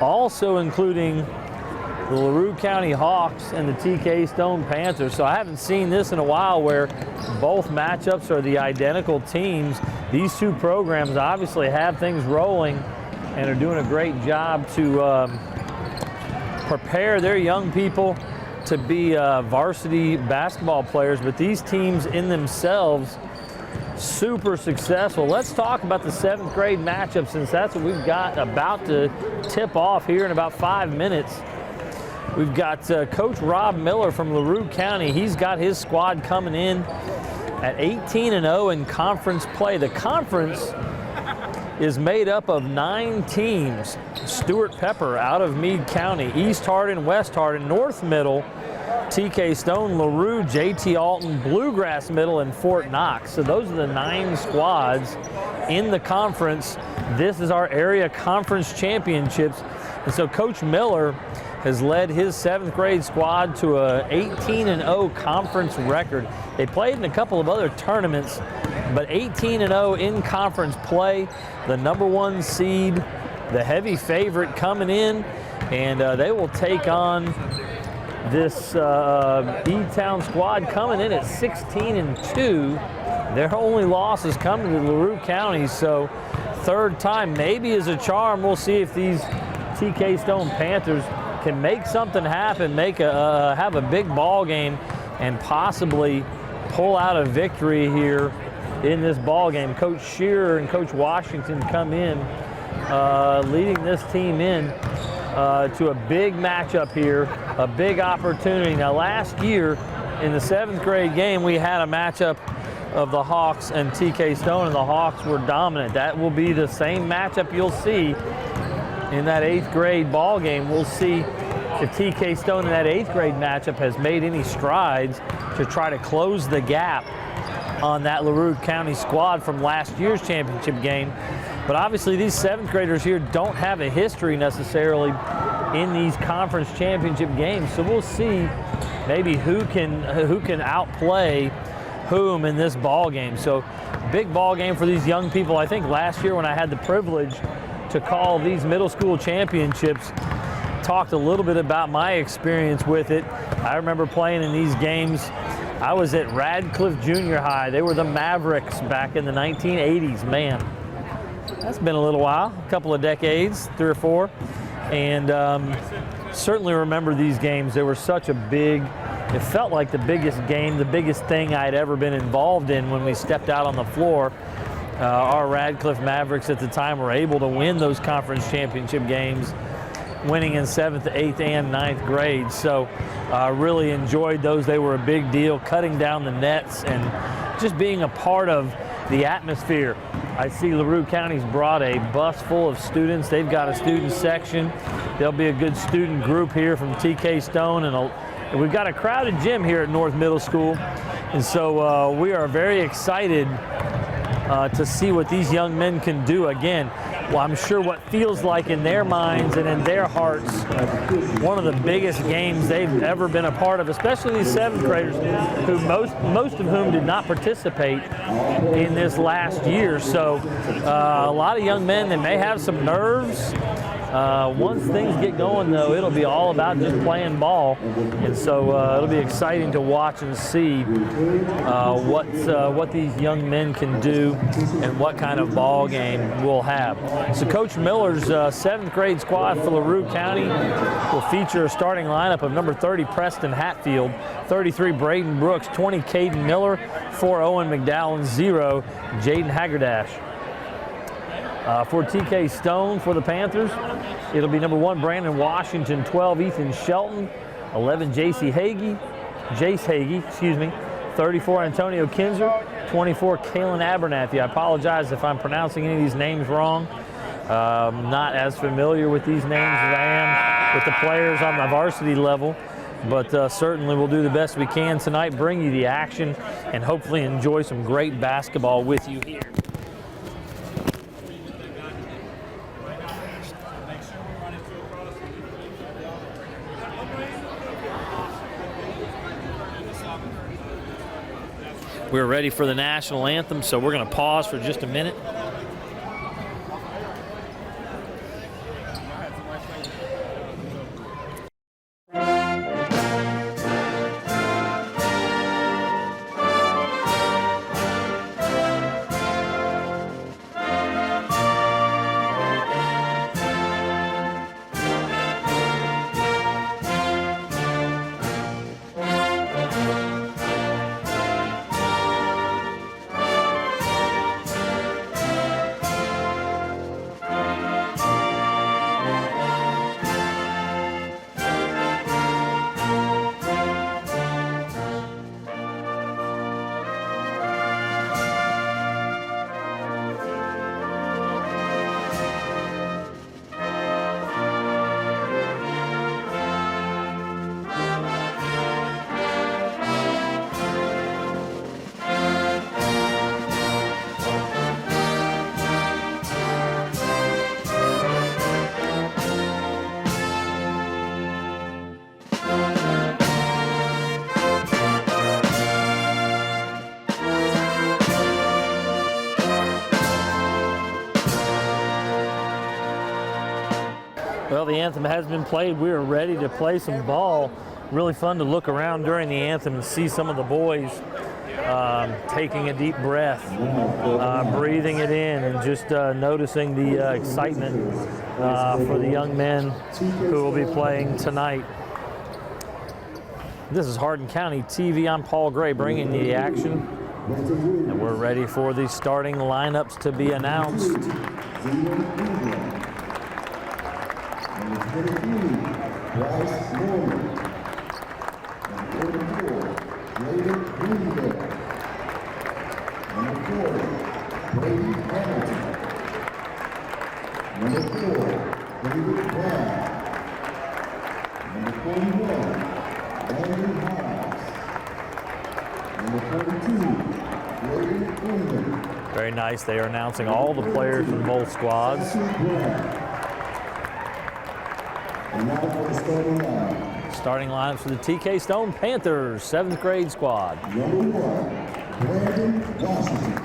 also including the LaRue County Hawks and the TK Stone Panthers. So I haven't seen this in a while where both matchups are the identical teams. These two programs obviously have things rolling and are doing a great job to prepare their young people to be varsity basketball players, but these teams in themselves super successful. Let's talk about the 7th grade matchup, since that's what we've got about to tip off here in about 5 minutes. We've got Coach Rob Miller from LaRue County. He's got his squad coming in at 18-0 in conference play. The conference is made up of 9 teams. Stuart Pepper out of Meade County, East Hardin, West Hardin, North Middle, TK Stone, LaRue, JT Alton, Bluegrass Middle, and Fort Knox. So those are the 9 squads in the conference. This is our area conference championships. And so Coach Miller has led his 7th grade squad to a 18-0 conference record. They played in a couple of other tournaments, but 18-0 in conference play, the #1 seed, the heavy favorite coming in, and they will take on this E-Town squad coming in at 16-2. Their only loss is coming to LaRue County, so 3rd time maybe is a charm. We'll see if these TK Stone Panthers can make something happen, have a big ball game, and possibly pull out a victory here in this ball game. Coach Shearer and Coach Washington come in, leading this team in to a big matchup here, a big opportunity. Now, last year in the 7th grade game, we had a matchup of the Hawks and TK Stone, and the Hawks were dominant. That will be the same matchup you'll see in that 8th grade ball game. We'll see if TK Stone in that 8th grade matchup has made any strides to try to close the gap on that LaRue County squad from last year's championship game. But obviously these 7th graders here don't have a history necessarily in these conference championship games. So we'll see maybe who can outplay whom in this ball game. So big ball game for these young people. I think last year when I had the privilege to call these middle school championships, talked a little bit about my experience with it. I remember playing in these games. I was at Radcliffe Junior High. They were the Mavericks back in the 1980s. Man, that's been a little while, a couple of decades, 3 or 4. And certainly remember these games. They were such a big, it felt like the biggest game, the biggest thing I'd ever been involved in when we stepped out on the floor. Our Radcliffe Mavericks at the time were able to win those conference championship games, winning in 7th, 8th, and 9th grade. So really enjoyed those. They were a big deal, cutting down the nets and just being a part of the atmosphere. I see LaRue County's brought a bus full of students. They've got a student section. There'll be a good student group here from TK Stone, and we've got a crowded gym here at North Middle School. And so we are very excited to see what these young men can do. Again, well, I'm sure what feels like in their minds and in their hearts, one of the biggest games they've ever been a part of, especially these 7th graders, who most of whom did not participate in this last year. So a lot of young men that may have some nerves. Once things get going, though, it'll be all about just playing ball. And so it'll be exciting to watch and see what these young men can do and what kind of ball game we'll have. So Coach Miller's 7th grade squad for LaRue County will feature a starting lineup of number 30, Preston Hatfield, 33, Braden Brooks, 20, Caden Miller, 4, Owen McDowell, and 0, Jaden Haggerdash. For TK Stone, for the Panthers, it'll be number 1, Brandon Washington, 12, Ethan Shelton, 11, Jace Hagee, 34, Antonio Kinzer, 24, Kalen Abernathy. I apologize if I'm pronouncing any of these names wrong. Not as familiar with these names as I am with the players on the varsity level, but certainly we'll do the best we can tonight, bring you the action, and hopefully enjoy some great basketball with you here. We're ready for the national anthem, so we're going to pause for just a minute. Well, the anthem has been played. We are ready to play some ball. Really fun to look around during the anthem and see some of the boys taking a deep breath, breathing it in, and just noticing the excitement for the young men who will be playing tonight. This is Hardin County TV. I'm Paul Gray bringing you the action. And we're ready for the starting lineups to be announced. Very nice. They are announcing all the players from both squads. Starting lineups for the TK Stone Panthers, 7th grade squad. Number 1, Brandon Washington.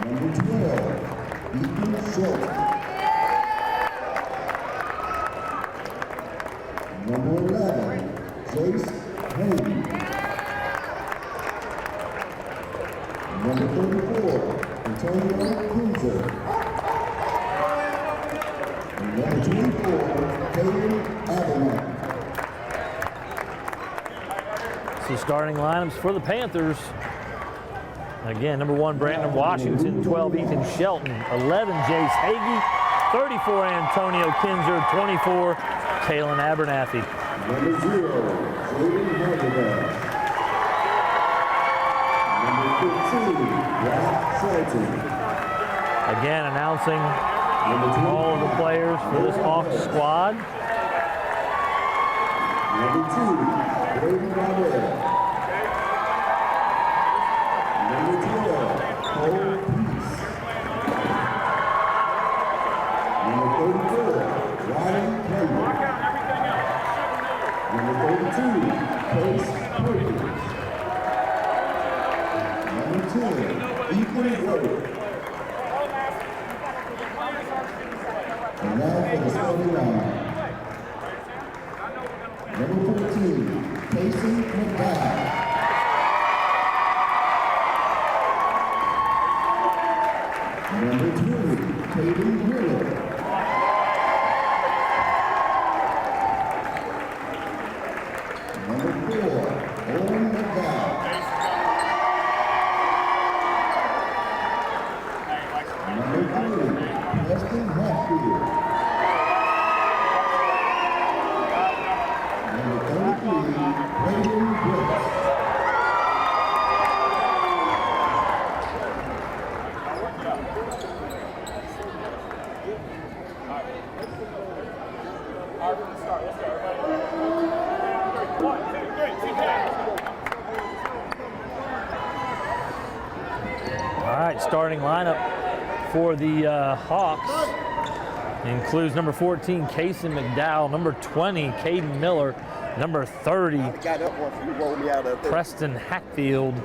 Number 12, Ethan Schultz. Number 11, Jace Hayden. Number 34, Antonio Kinzer. And number 24, Caden Aberman. So starting lineups for the Panthers. Again, number 1, Brandon Washington, 12, Ethan Shelton, 11, Jace Hagee, 34, Antonio Kinzer, 24, Kalen Abernathy. Number 0, Jaden Hagerback. Number 15, Rob Shelton. Again, announcing all of the players for this Hawks squad. Number 2, Brady Robert. Number 12, Cole Peace. Number 34, Ryan Campbell. Number 32, Case Perkins. Number 10, Ethan Rowe. And now for the starting lineup. Number 14, Casey McDowell. Number 20, Caden Miller. Number 4, Owen McDowell. Number 3, Preston Hatfield. Number 33, Brayden Brooks. All right, starting lineup for the Hawks includes number 14, Casey McDowell, number 20, Caden Miller, number 30, Preston Hatfield,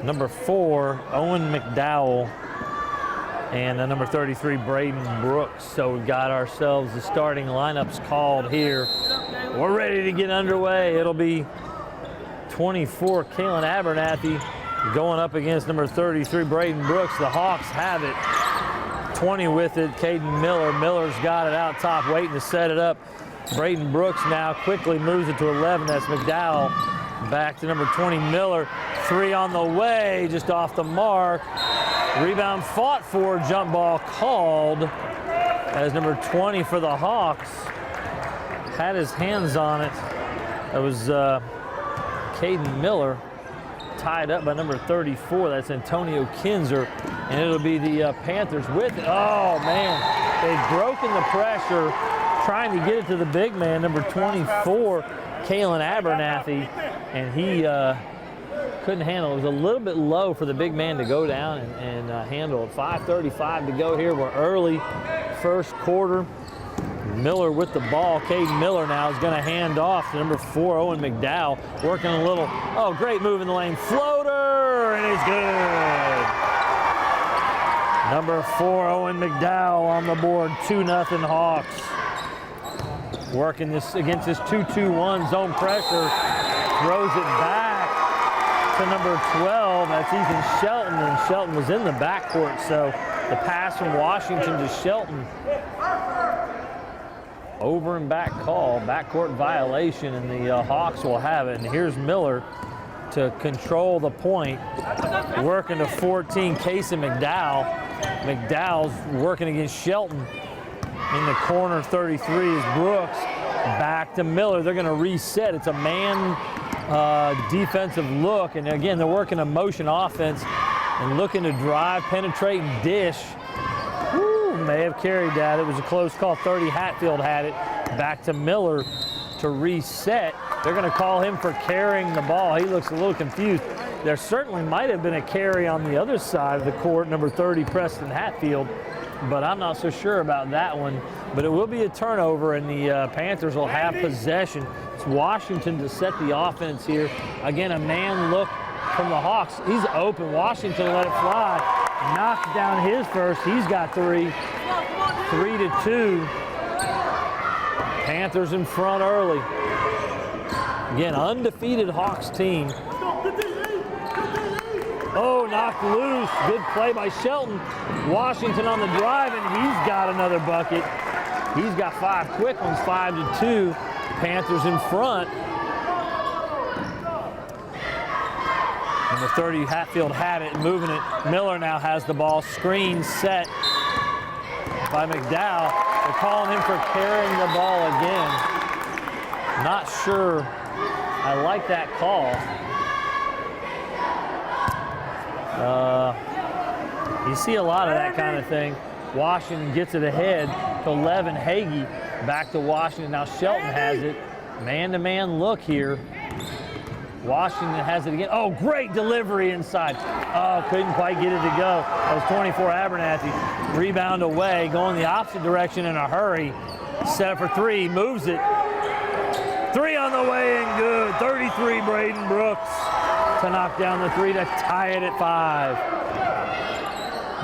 number 4, Owen McDowell, and number 33, Brayden Brooks. So we've got ourselves the starting lineups called here. We're ready to get underway. It'll be 24, Kalen Abernathy, going up against number 33, Brayden Brooks. The Hawks have it. 20 with it, Caden Miller. Miller's got it out top, waiting to set it up. Brayden Brooks now quickly moves it to 11. That's McDowell. Back to number 20, Miller. 3 on the way, just off the mark. Rebound fought for, jump ball called. As number 20 for the Hawks had his hands on it. That was Caden Miller, tied up by number 34. That's Antonio Kinzer. And it'll be the Panthers with it. Oh, man. They've broken the pressure, trying to get it to the big man, number 24, Kalen Abernathy. And he couldn't handle it. It was a little bit low for the big man to go down and handle it. 5:35 to go here. We're early first quarter. Miller with the ball. Caden Miller now is going to hand off to number 4, Owen McDowell. Working a little, great move in the lane. Floater, and it's good. Number 4, Owen McDowell on the board, 2-0 Hawks. Working this against this 2-2-1 zone pressure, throws it back to number 12. That's Ethan Shelton, and Shelton was in the backcourt, so the pass from Washington to Shelton. Over and back call, backcourt violation, and the Hawks will have it. And here's Miller to control the point, working to 14, Casey McDowell. McDowell's working against Shelton. In the corner, 33 is Brooks. Back to Miller. They're going to reset. It's a man defensive look. And again, they're working a motion offense and looking to drive, penetrate, and dish. Woo, may have carried that. It was a close call. 30 Hatfield had it. Back to Miller to reset. They're going to call him for carrying the ball. He looks a little confused. There certainly might have been a carry on the other side of the court, number 30, Preston Hatfield. But I'm not so sure about that one. But it will be a turnover, and the Panthers will have possession. It's Washington to set the offense here. Again, a man look from the Hawks. He's open. Washington let it fly. Knocked down his first. He's got 3. 3-2. Panthers in front early. Again, undefeated Hawks team. Oh, knocked loose. Good play by Shelton. Washington on the drive, and he's got another bucket. He's got 5 quick ones, 5-2. Panthers in front. Number 30, Hatfield had it, moving it. Miller now has the ball. Screen set by McDowell. They're calling him for carrying the ball again. Not sure I like that call. You see a lot of that kind of thing. Washington gets it ahead to 11. Hagee back to Washington. Now Shelton has it. Man-to-man look here. Washington has it again. Oh, great delivery inside. Oh, couldn't quite get it to go. That was 24 Abernathy. Rebound away, going the opposite direction in a hurry. Set up for 3, moves it. 3 on the way and good. 33 Braden Brooks to knock down the 3 to tie it at 5.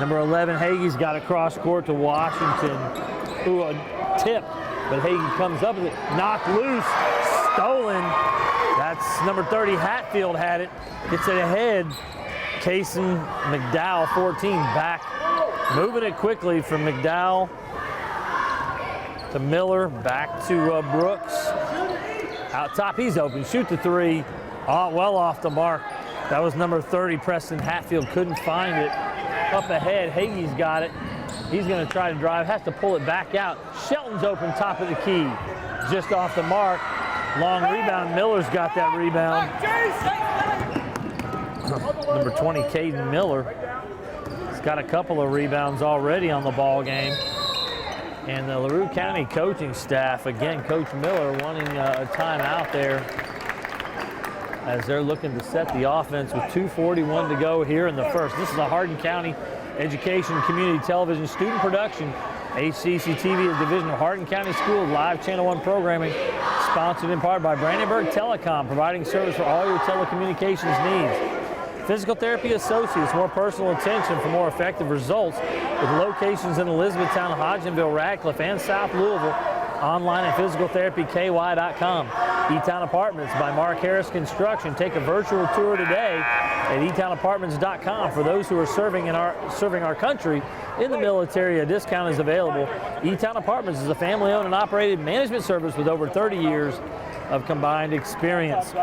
Number 11, Hagee's got a cross court to Washington. Ooh, a tip, but Hagee comes up with it. Knocked loose, stolen. That's number 30, Hatfield had it. Gets it ahead. Kason McDowell, 14, back. Moving it quickly from McDowell to Miller, back to Brooks. Out top, he's open, shoot the 3. Oh, well off the mark. That was number 30, Preston Hatfield, couldn't find it. Up ahead, Hagee's got it. He's gonna try to drive, has to pull it back out. Shelton's open, top of the key. Just off the mark. Long rebound, Miller's got that rebound. Number 20, Caden Miller. He's got a couple of rebounds already on the ball game. And the LaRue County coaching staff, again, Coach Miller wanting a timeout there as they're looking to set the offense with 2:41 to go here in the first. This is a Hardin County Education Community Television student production. HCEC-TV is division of Hardin County Schools live Channel 1 programming, sponsored in part by Brandenburg Telecom, providing service for all your telecommunications needs. Physical Therapy Associates, more personal attention for more effective results, with locations in Elizabethtown, Hodgenville, Radcliffe, and South Louisville. Online at physicaltherapyky.com. E-Town Apartments by Mark Harris Construction. Take a virtual tour today at etownapartments.com. For those who are serving our country in the military, a discount is available. E-Town Apartments is a family-owned and operated management service with over 30 years of combined experience.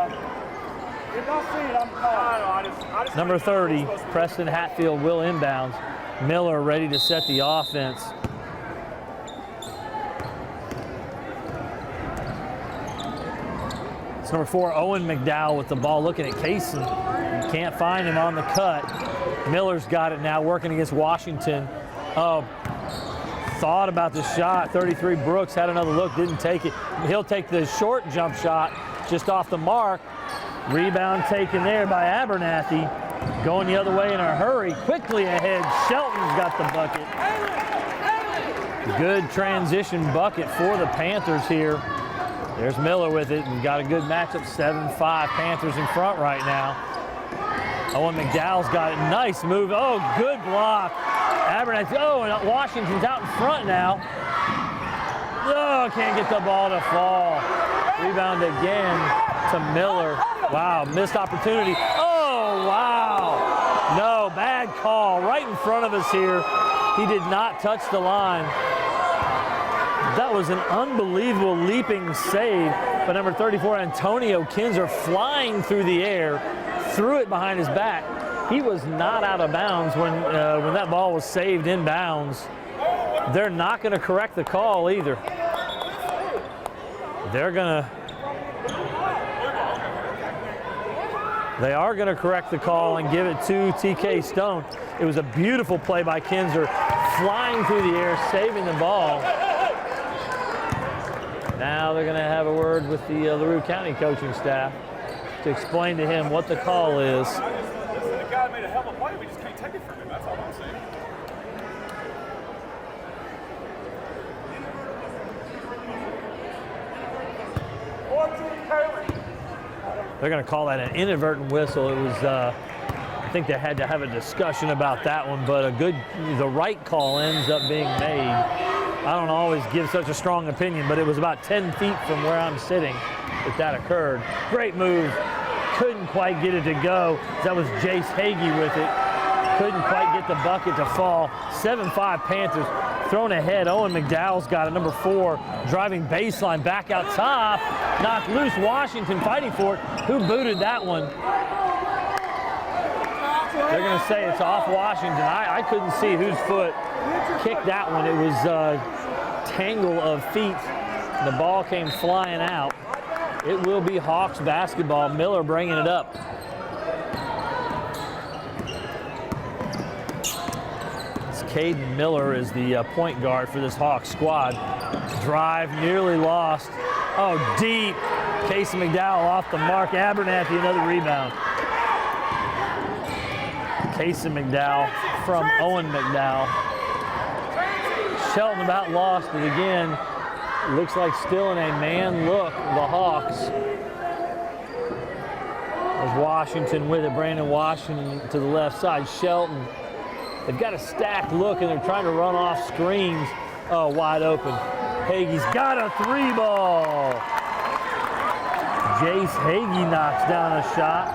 Number 30, Preston Hatfield will inbounds. Miller ready to set the offense. It's number 4, Owen McDowell with the ball, looking at Kaysen. Can't find him on the cut. Miller's got it now, working against Washington. Oh, thought about the shot. 33 Brooks had another look, didn't take it. He'll take the short jump shot just off the mark. Rebound taken there by Abernathy. Going the other way in a hurry. Quickly ahead, Shelton's got the bucket. Good transition bucket for the Panthers here. There's Miller with it, and got a good matchup, 7-5. Panthers in front right now. Owen McDowell's got it, nice move. Oh, good block. Abernathy, and Washington's out in front now. Oh, can't get the ball to fall. Rebound again to Miller. Wow, missed opportunity. Oh, wow. No, bad call right in front of us here. He did not touch the line. That was an unbelievable leaping save by number 34, Antonio Kinzer, flying through the air, threw it behind his back. He was not out of bounds when that ball was saved in bounds. They're not going to correct the call either. They are going to correct the call and give it to TK Stone. It was a beautiful play by Kinzer, flying through the air, saving the ball. Now they're going to have a word with the LaRue County coaching staff to explain to him what the call is. The guy made a hell of a play. We just can't take it from him. That's all I'm saying. They're going to call that an inadvertent whistle. It was, I think they had to have a discussion about that one, but the right call ends up being made. I don't always give such a strong opinion, but it was about 10 feet from where I'm sitting that occurred. Great move. Couldn't quite get it to go. That was Jace Hagee with it. Couldn't quite get the bucket to fall. 7-5 Panthers. Thrown ahead. Owen McDowell's got it. Number 4, driving baseline back out top. Knocked loose. Washington fighting for it. Who booted that one? They're going to say it's off Washington. I couldn't see whose foot kicked that one. It was a tangle of feet. The ball came flying out. It will be Hawks basketball. Miller bringing it up. Caden Miller is the point guard for this Hawks squad. Drive nearly lost. Oh, deep. Casey McDowell off the mark. Abernathy, another rebound. Casey McDowell from Owen McDowell. Shelton about lost it again. Looks like still in a man look, the Hawks. There's Washington with it. Brandon Washington to the left side. Shelton. They've got a stacked look and they're trying to run off screens. Oh, wide open. Hagee's got a 3-ball. Jace Hagee knocks down a shot.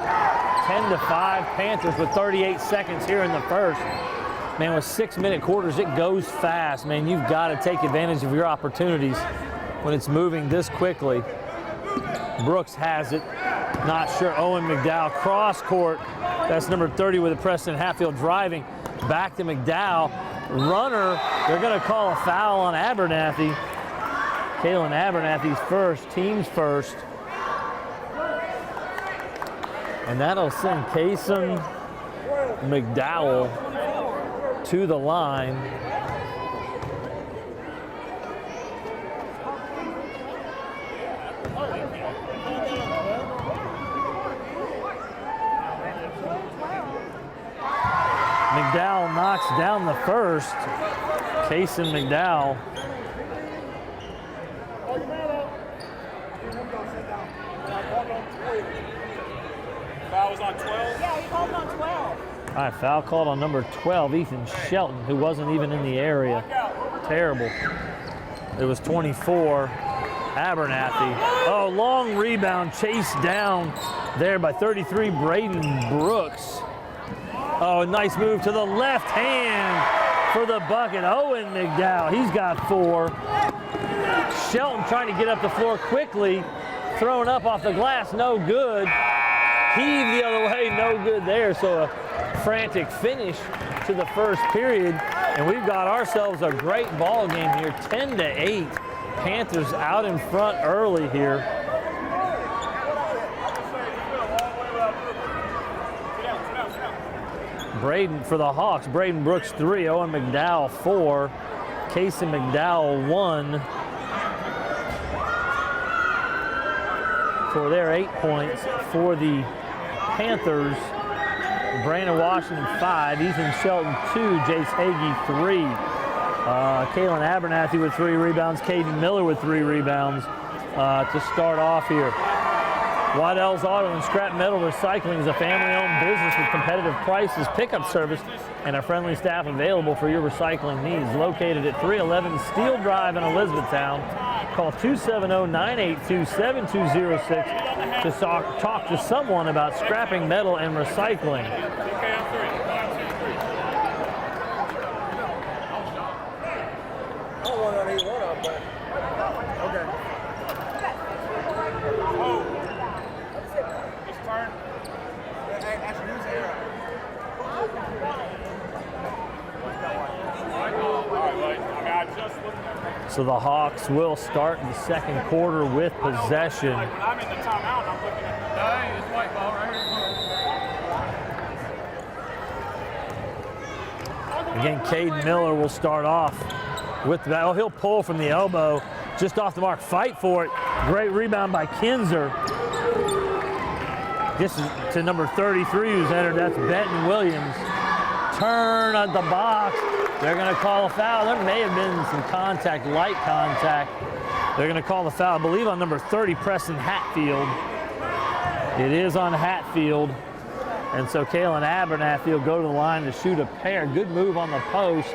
10-5 Panthers with 38 seconds here in the first. Man, with 6-minute quarters, it goes fast. Man, you've got to take advantage of your opportunities when it's moving this quickly. Brooks has it. Not sure. Owen McDowell, cross court. That's number 30 with a Preston Hatfield driving. Back to McDowell. Runner. They're going to call a foul on Abernathy. Kalen Abernathy's first, team's first. And that'll send Kason McDowell to the line. McDowell knocks down the first. Kason McDowell. Foul was on 12? Yeah, he called on 12. All right, foul called on number 12, Ethan Shelton, who wasn't even in the area. Terrible. It was 24, Abernathy. Oh, long rebound, chased down there by 33, Braden Brooks. Oh, nice move to the left hand for the bucket. Owen McDowell, he's got 4. Shelton trying to get up the floor quickly, thrown up off the glass, no good. Heave the other way, no good there. So a frantic finish to the first period. And we've got ourselves a great ball game here, 10-8. Panthers out in front early here. Braden for the Hawks, Braden Brooks 3, Owen McDowell 4, Casey McDowell 1 for their 8 points. For the Panthers, Brandon Washington 5, Ethan Shelton 2, Jace Hagee 3, Kalen Abernathy with 3 rebounds, Caden Miller with 3 rebounds to start off here. Waddell's Auto and Scrap Metal Recycling is a family-owned business with competitive prices, pickup service, and a friendly staff available for your recycling needs. Located at 311 Steel Drive in Elizabethtown. Call 270-982-7206 to talk to someone about scrapping metal and recycling. So the Hawks will start the second quarter with possession. When I'm in the timeout, I'm looking at it's white ball right here. Again, Caden Miller will start off with that. Oh, he'll pull from the elbow, just off the mark. Fight for it. Great rebound by Kinzer. This is to number 33 who's entered. That's Benton Williams. Turn at the box. They're going to call a foul. There may have been some contact, light contact. They're going to call the foul, I believe, on number 30, Preston Hatfield. It is on Hatfield. And so Kalen Abernathy will go to the line to shoot a pair. Good move on the post.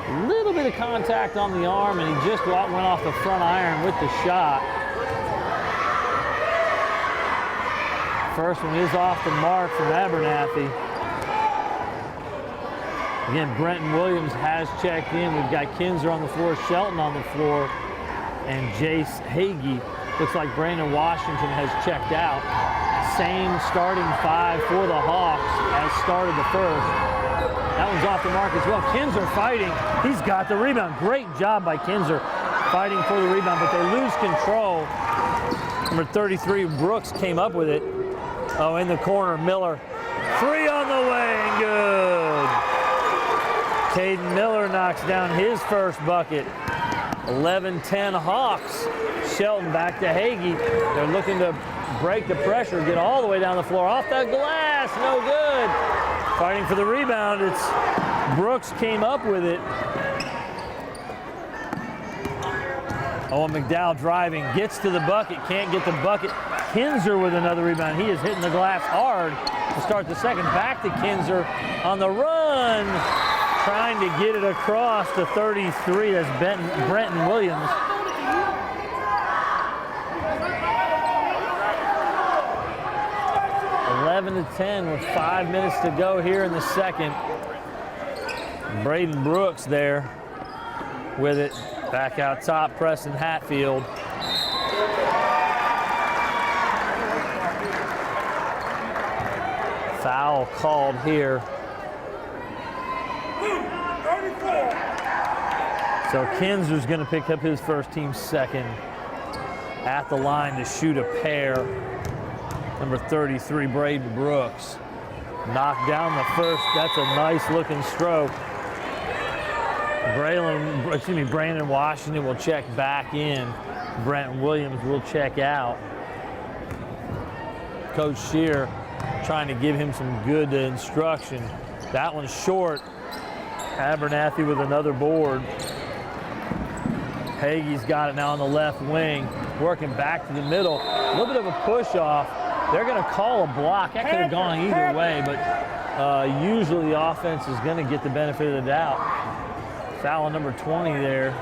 A little bit of contact on the arm, and he just went off the front iron with the shot. First one is off the mark from Abernathy. Again, Brenton Williams has checked in. We've got Kinzer on the floor, Shelton on the floor, and Jace Hagee. Looks like Brandon Washington has checked out. Same starting five for the Hawks as started the first. That one's off the mark as well. Kinzer fighting. He's got the rebound. Great job by Kinzer fighting for the rebound, but they lose control. Number 33, Brooks, came up with it. Oh, in the corner, Miller. Three on the way, and good. Caden Miller knocks down his first bucket. 11-10 Hawks. Shelton back to Hagee. They're looking to break the pressure, get all the way down the floor. Off the glass, no good. Fighting for the rebound, it's Brooks came up with it. Owen McDowell driving, gets to the bucket, can't get the bucket. Kinzer with another rebound. He is hitting the glass hard to start the second. Back to Kinzer on the run. Trying to get it across to 33. That's Brenton Williams. (11-10) with 5 minutes to go here in the second. Braden Brooks there with it. Back out top, Preston Hatfield. Foul called here. So Kinzer's going to pick up his first team second. At the line to shoot a pair. Number 33, Braden Brooks. Knocked down the first. That's a nice looking stroke. Brandon Washington will check back in. Brent Williams will check out. Coach Shear trying to give him some good instruction. That one's short. Abernathy with another board. Hagee's got it now on the left wing, working back to the middle. A little bit of a push off. They're going to call a block. That could have gone either way, but usually the offense is going to get the benefit of the doubt. Foul on number 20 there.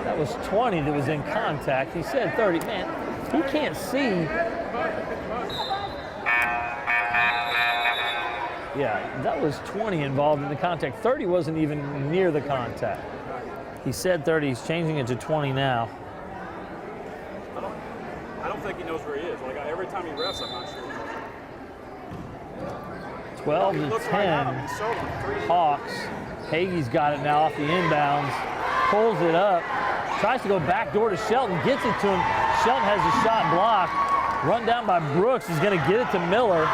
That was 20 that was in contact. He said 30. Man, he can't see. Yeah, that was 20 involved in the contact. 30 wasn't even near the contact. He said 30. He's changing it to 20 now. I don't think he knows where he is. Like every time he refs, I'm not sure. 12-10 Hawks. Hagee's got it now off the inbounds. Pulls it up. Tries to go backdoor to Shelton. Gets it to him. Shelton has the shot blocked. Run down by Brooks. He's going to get it to Miller.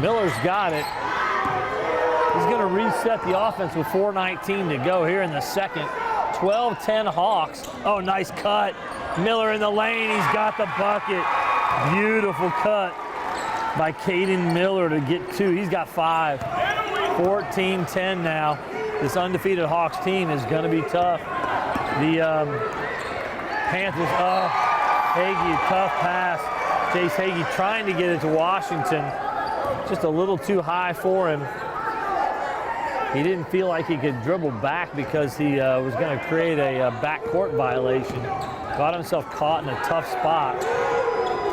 Miller's got it. He's going to reset the offense with 4:19 to go here in the second. 12-10 Hawks. Oh, nice cut. Miller in the lane. He's got the bucket. Beautiful cut by Caden Miller to get two. He's got 5. 14-10 now. This undefeated Hawks team is going to be tough. The Panthers, Hagee, tough pass. Chase Hagee trying to get it to Washington. Just a little too high for him. He didn't feel like he could dribble back because he was going to create a backcourt violation. Got himself caught in a tough spot.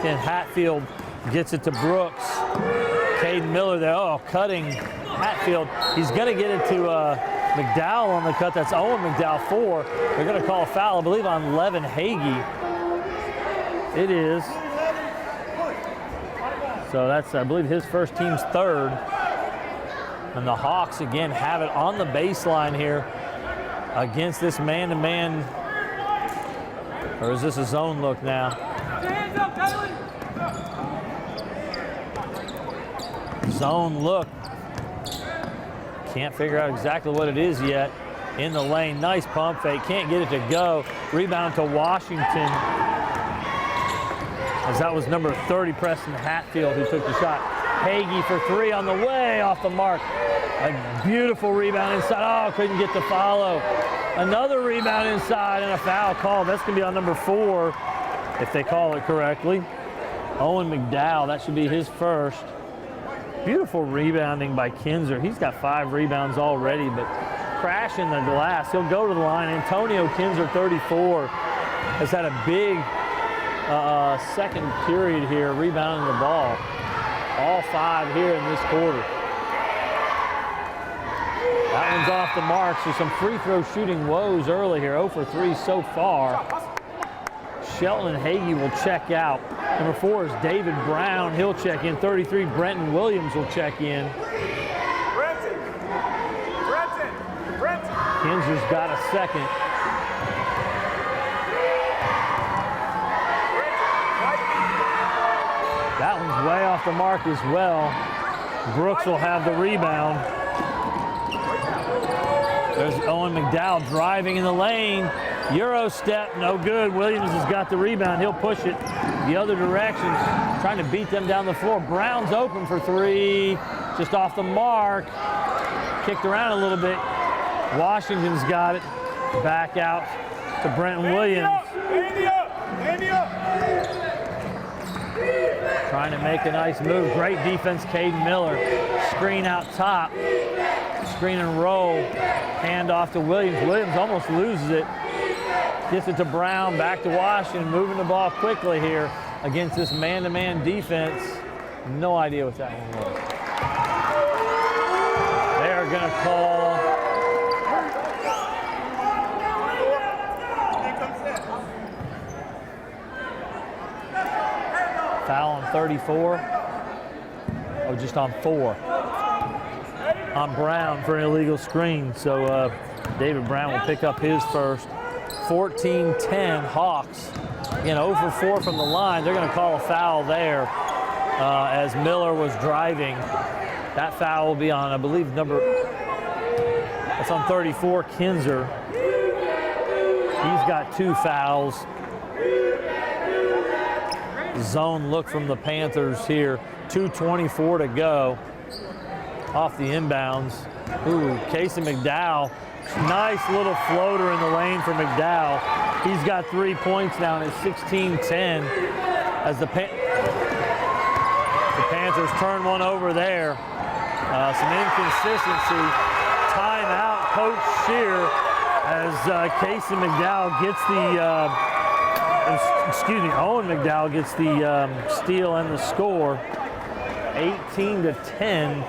Then Hatfield gets it to Brooks. Caden Miller there, cutting Hatfield. He's going to get it to McDowell on the cut. That's Owen McDowell 4. They're going to call a foul, I believe, on Levin Hagee. It is. So that's, I believe, his first, team's third. And the Hawks, again, have it on the baseline here against this man-to-man. Or is this a zone look now? Zone look. Can't figure out exactly what it is yet. In the lane, nice pump fake. Can't get it to go. Rebound to Washington. As that was number 30, Preston Hatfield, who took the shot. Hagee for 3 on the way, off the mark. A beautiful rebound inside. Couldn't get the follow. Another rebound inside and a foul call. That's going to be on number 4, if they call it correctly. Owen McDowell, that should be his first. Beautiful rebounding by Kinzer. He's got 5 rebounds already, but crashing the glass. He'll go to the line. Antonio Kinzer, 34, has had a big second period here, rebounding the ball. All 5 here in this quarter. That one's off the mark, so some free throw shooting woes early here. 0 for 3 so far. Shelton and Hagee will check out. Number 4 is David Brown. He'll check in. 33, Brenton Williams will check in. Brenton. Kinzer's got a second. That one's way off the mark as well. Brooks will have the rebound. There's Owen McDowell driving in the lane. Euro step, no good. Williams has got the rebound. He'll push it the other direction, trying to beat them down the floor. Brown's open for 3, just off the mark. Kicked around a little bit. Washington's got it. Back out to Brenton Williams. Andy up. Trying to make a nice move. Great defense, Caden Miller. Screen out top. Screen and roll. Hand off to Williams. Williams almost loses it. Gets it to Brown. Back to Washington. Moving the ball quickly here against this man-to-man defense. No idea what that one was. They're going to call. Foul on 34. Oh, just on 4. On Brown for an illegal screen. So David Brown will pick up his first. 14-10 Hawks. Again, 0 for 4 from the line. They're going to call a foul there as Miller was driving. That foul will be on, I believe, that's on 34, Kinzer. He's got 2 fouls. Zone look from the Panthers here. 2:24 to go. Off the inbounds. Casey McDowell. Nice little floater in the lane for McDowell. He's got 3 points now, and it's 16-10 as the Panthers turn one over there. Some inconsistency. Timeout, Coach Shear, as Casey McDowell gets Owen McDowell gets the steal and the score. 18-10.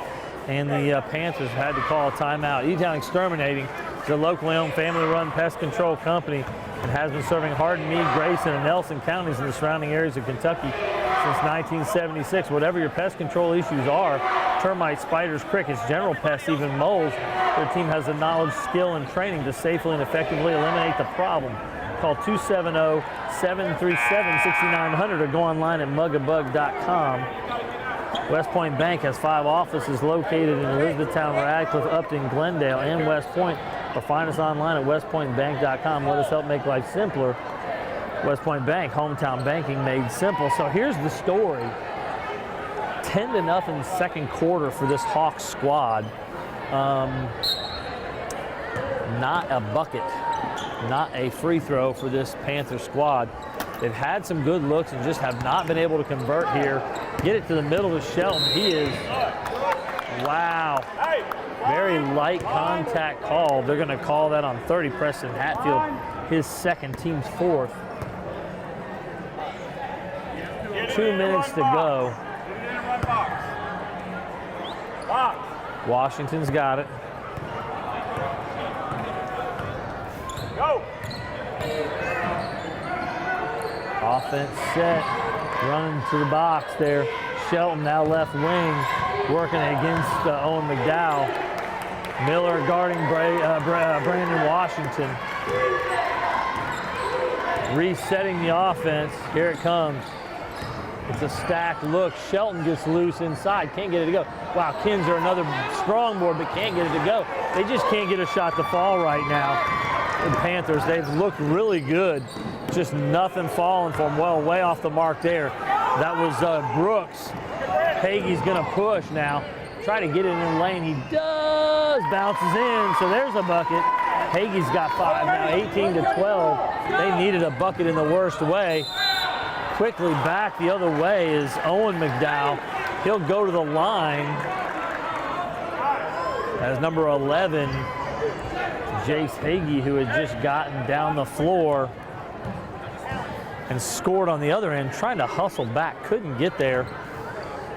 And the Panthers had to call a timeout. E-Town Exterminating is a locally owned, family-run pest control company and has been serving Hardin, Meade, Grayson, and Nelson counties in the surrounding areas of Kentucky since 1976. Whatever your pest control issues are, termites, spiders, crickets, general pests, even moles, their team has the knowledge, skill, and training to safely and effectively eliminate the problem. Call 270-737-6900 or go online at mugabug.com. West Point Bank has 5 offices located in Elizabethtown, Radcliffe, Upton, Glendale, and West Point. Or find us online at westpointbank.com. Let us help make life simpler. West Point Bank, hometown banking made simple. So here's the story. 10-0 second quarter for this Hawks squad. Not a bucket not a free throw for this Panther squad. They've had some good looks and just have not been able to convert here. Get it to the middle to Shelton. He is, wow, very light contact call. They're going to call that on 30, Preston Hatfield, his second, team's fourth. 2 minutes to go. Washington's got it. Go. Offense set, running to the box there. Shelton now left wing, working against Owen McDowell. Miller guarding Brandon Washington. Resetting the offense. Here it comes. It's a stacked look. Shelton gets loose inside. Can't get it to go. Wow, Kinzer, another strong board, but can't get it to go. They just can't get a shot to fall right now. The Panthers, they've looked really good. Just nothing falling for them. Well, way off the mark there. That was Brooks. Hagee's going to push now. Try to get it in the lane. He does. Bounces in. So there's a bucket. Hagee's got 5 now, 18 to 12. They needed a bucket in the worst way. Quickly back the other way is Owen McDowell. He'll go to the line as number 11, Jace Hagee, who had just gotten down the floor and scored on the other end, trying to hustle back. Couldn't get there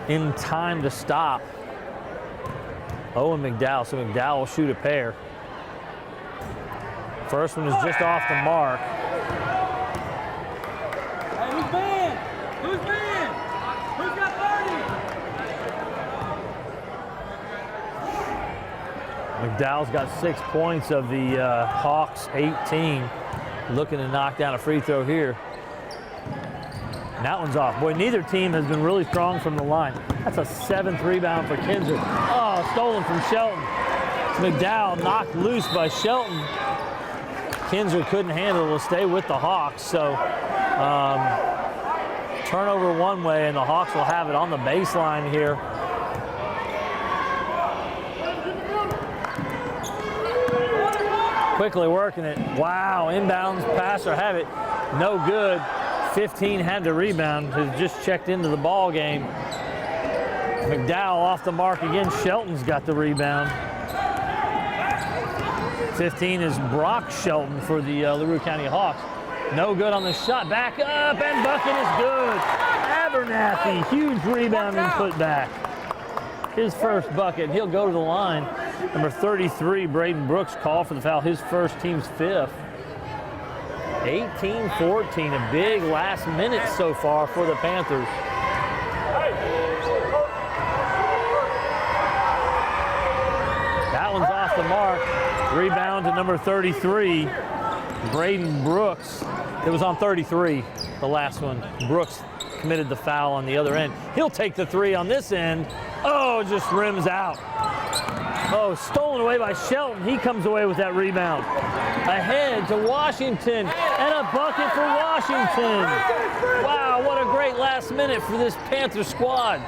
in time to stop Owen McDowell. So McDowell will shoot a pair. First one is just off the mark. McDowell's got 6 points of the Hawks 18. Looking to knock down a free throw here. And that one's off. Boy, neither team has been really strong from the line. That's a 7th rebound for Kinzer. Oh, stolen from Shelton. McDowell knocked loose by Shelton. Kinzer couldn't handle it. Will stay with the Hawks. So turnover one way, and the Hawks will have it on the baseline here. Quickly working it. Wow, inbounds pass or have it. No good. 15 had the rebound. Has just checked into the ball game. McDowell off the mark again. Shelton's got the rebound. 15 is Brock Shelton for the LaRue County Hawks. No good on the shot. Back up, and bucket is good. Abernathy, huge rebound and put back. His first bucket. He'll go to the line. Number 33, Braden Brooks, called for the foul. His first, team's 5th. 18-14, a big last minute so far for the Panthers. That one's off the mark. Rebound to number 33, Braden Brooks. It was on 33, the last one. Brooks committed the foul on the other end. He'll take the 3 on this end. Oh, just rims out. Oh, stolen away by Shelton. He comes away with that rebound. Ahead to Washington, and a bucket for Washington. Wow, what a great last minute for this Panther squad.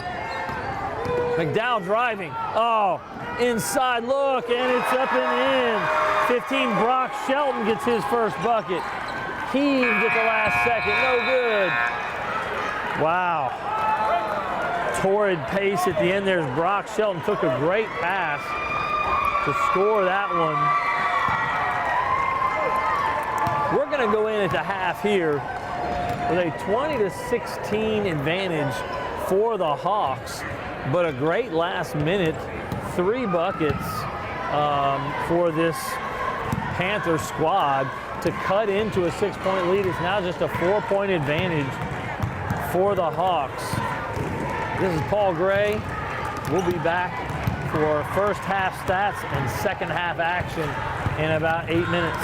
McDowell driving. Oh, inside look, and it's up and in. 15, Brock Shelton gets his first bucket. Heaved at the last second, no good. Wow. Torrid pace at the end. There's Brock Shelton, took a great pass to score that one. We're going to go in at the half here with a 20-16 advantage for the Hawks, but a great last minute, 3 buckets for this Panther squad to cut into a 6-point lead. It's now just a 4-point advantage for the Hawks. This is Paul Gray. We'll be back for first half stats and second half action in about 8 minutes.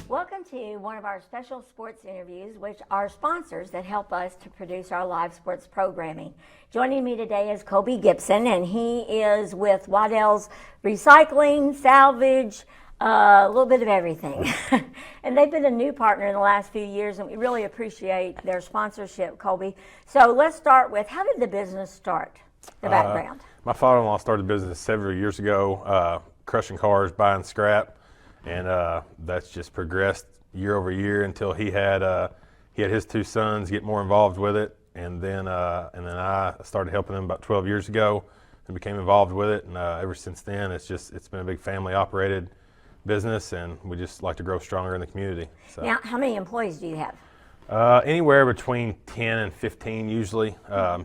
Welcome to one of our special sports interviews, which are sponsors that help us to produce our live sports programming. Joining me today is Kobe Gibson, and he is with Waddell's Recycling, Salvage, A little bit of everything. And they've been a new partner in the last few years, and we really appreciate their sponsorship, Colby. So let's start with, how did the business start, the background? My father-in-law started a business several years ago, crushing cars, buying scrap, and that's just progressed year over year until he had his two sons get more involved with it, and then I started helping them about 12 years ago and became involved with it, and ever since then it's been a big family operated business, and we just like to grow stronger in the community. So. Now, how many employees do you have? Anywhere between 10 and 15 usually,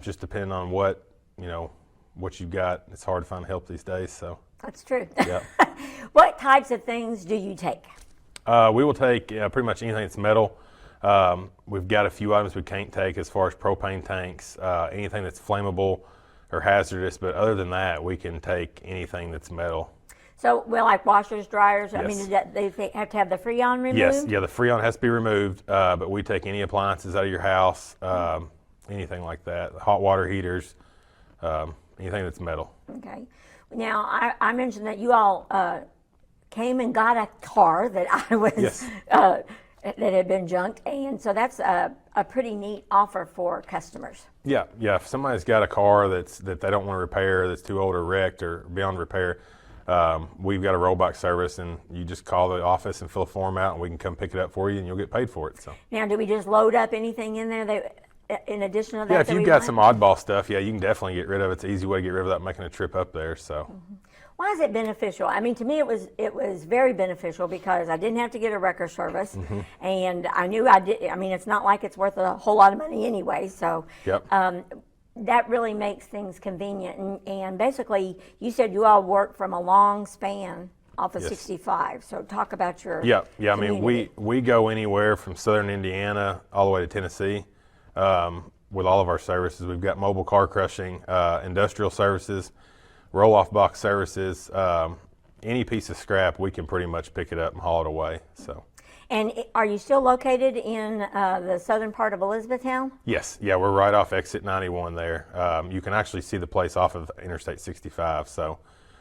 just depending on what you've got. It's hard to find help these days. So that's true. Yep. What types of things do you take? We will take pretty much anything that's metal. We've got a few items we can't take as far as propane tanks, anything that's flammable or hazardous, but other than that, we can take anything that's metal. So, well, like washers, dryers, Yes. I mean, they have to have the Freon removed? Yes, yeah, the Freon has to be removed, but we take any appliances out of your house, anything like that, hot water heaters, anything that's metal. Okay. Now, I mentioned that you all came and got a car that I was Yes. That had been junked, and so that's a pretty neat offer for customers. Yeah. If somebody's got a car that they don't want to repair, that's too old or wrecked or beyond repair, we've got a rollback service, and you just call the office and fill a form out, and we can come pick it up for you, and you'll get paid for it. So. Now, do we just load up anything in there that, in addition to that? Yeah, if that you've we got want? some oddball stuff, yeah, you can definitely get rid of it. It's an easy way to get rid of that, making a trip up there. So. Why is it beneficial? I mean, to me, it was very beneficial because I didn't have to get a wrecker service, and I knew I did. I mean, it's not like it's worth a whole lot of money anyway. So, Yep. that really makes things convenient. And basically, you said you all work from a long span off of Yes. 65. So, talk about your Yeah. I mean, community. we go anywhere from southern Indiana all the way to Tennessee with all of our services. We've got mobile car crushing, industrial services, roll-off box services. Any piece of scrap, we can pretty much pick it up and haul it away. So. And are you still located in the southern part of Elizabethtown? Yes. Yeah, we're right off exit 91 there. You can actually see the place off of Interstate 65. So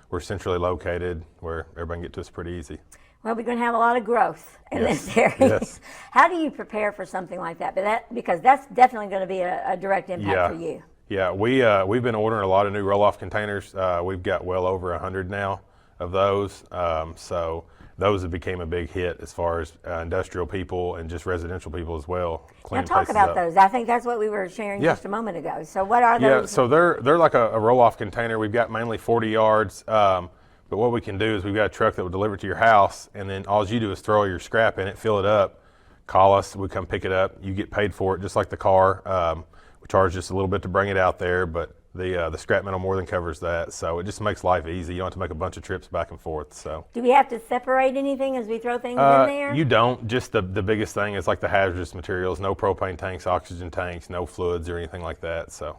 we're centrally located where everybody can get to us pretty easy. Well, we're going to have a lot of growth in Yes. this area. Yes. How do you prepare for something like that? Because that's definitely going to be a direct impact for you. Yeah, we've been ordering a lot of new roll-off containers. We've got well over 100 now of those. So those have became a big hit as far as industrial people and just residential people as well. Now Cleaning talk places about up. those. I think that's what we were sharing Yeah. just a moment ago. So what are Yeah, those? so they're like a roll-off container. We've got mainly 40 yards. But what we can do is we've got a truck that will deliver it to your house, and then all you do is throw your scrap in it, fill it up, call us, we come pick it up. You get paid for it just like the car. We charge just a little bit to bring it out there, but the scrap metal more than covers that. So it just makes life easy. You don't have to make a bunch of trips back and forth. So. Do we have to separate anything as we throw things in there? You don't. Just the biggest thing is like the hazardous materials, no propane tanks, oxygen tanks, no fluids or anything like that. So.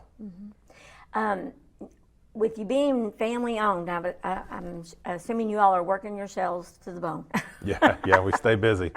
With you being family owned, I'm assuming you all are working yourselves to the bone. Yeah, we stay busy.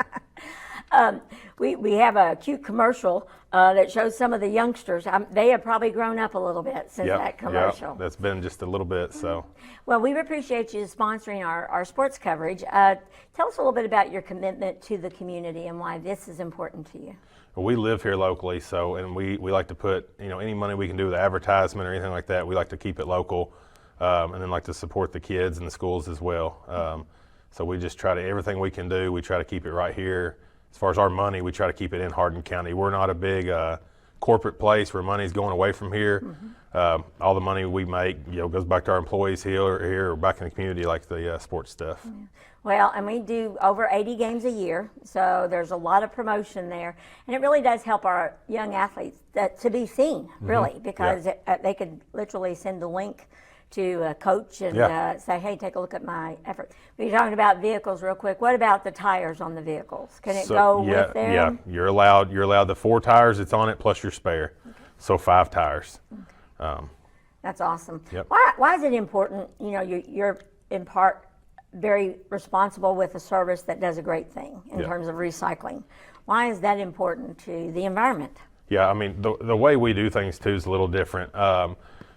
We have a cute commercial that shows some of the youngsters. They have probably grown up a little bit since that commercial. Yep, that's been just a little bit. So. Well, we appreciate you sponsoring our sports coverage. Tell us a little bit about your commitment to the community and why this is important to you. Well, we live here locally, and we like to put any money we can do with advertisement or anything like that. We like to keep it local, and then like to support the kids and the schools as well. So we just try to everything we can do. We try to keep it right here. As far as our money, we try to keep it in Hardin County. We're not a big corporate place where money's going away from here. All the money we make, goes back to our employees here or back in the community, like the sports stuff. Well, and we do over 80 games a year, so there's a lot of promotion there, and it really does help our young athletes to be seen, really, because they could literally send a link to a coach and say, hey, take a look at my effort. We're talking about vehicles real quick. What about the tires on the vehicles? Can it go with them? Yeah, you're allowed the 4 tires that's on it plus your spare, so 5 tires. That's awesome. Yep. Why is it important? You're in part very responsible with a service that does a great thing in terms of recycling. Why is that important to the environment? Yeah, I mean, the way we do things too is a little different.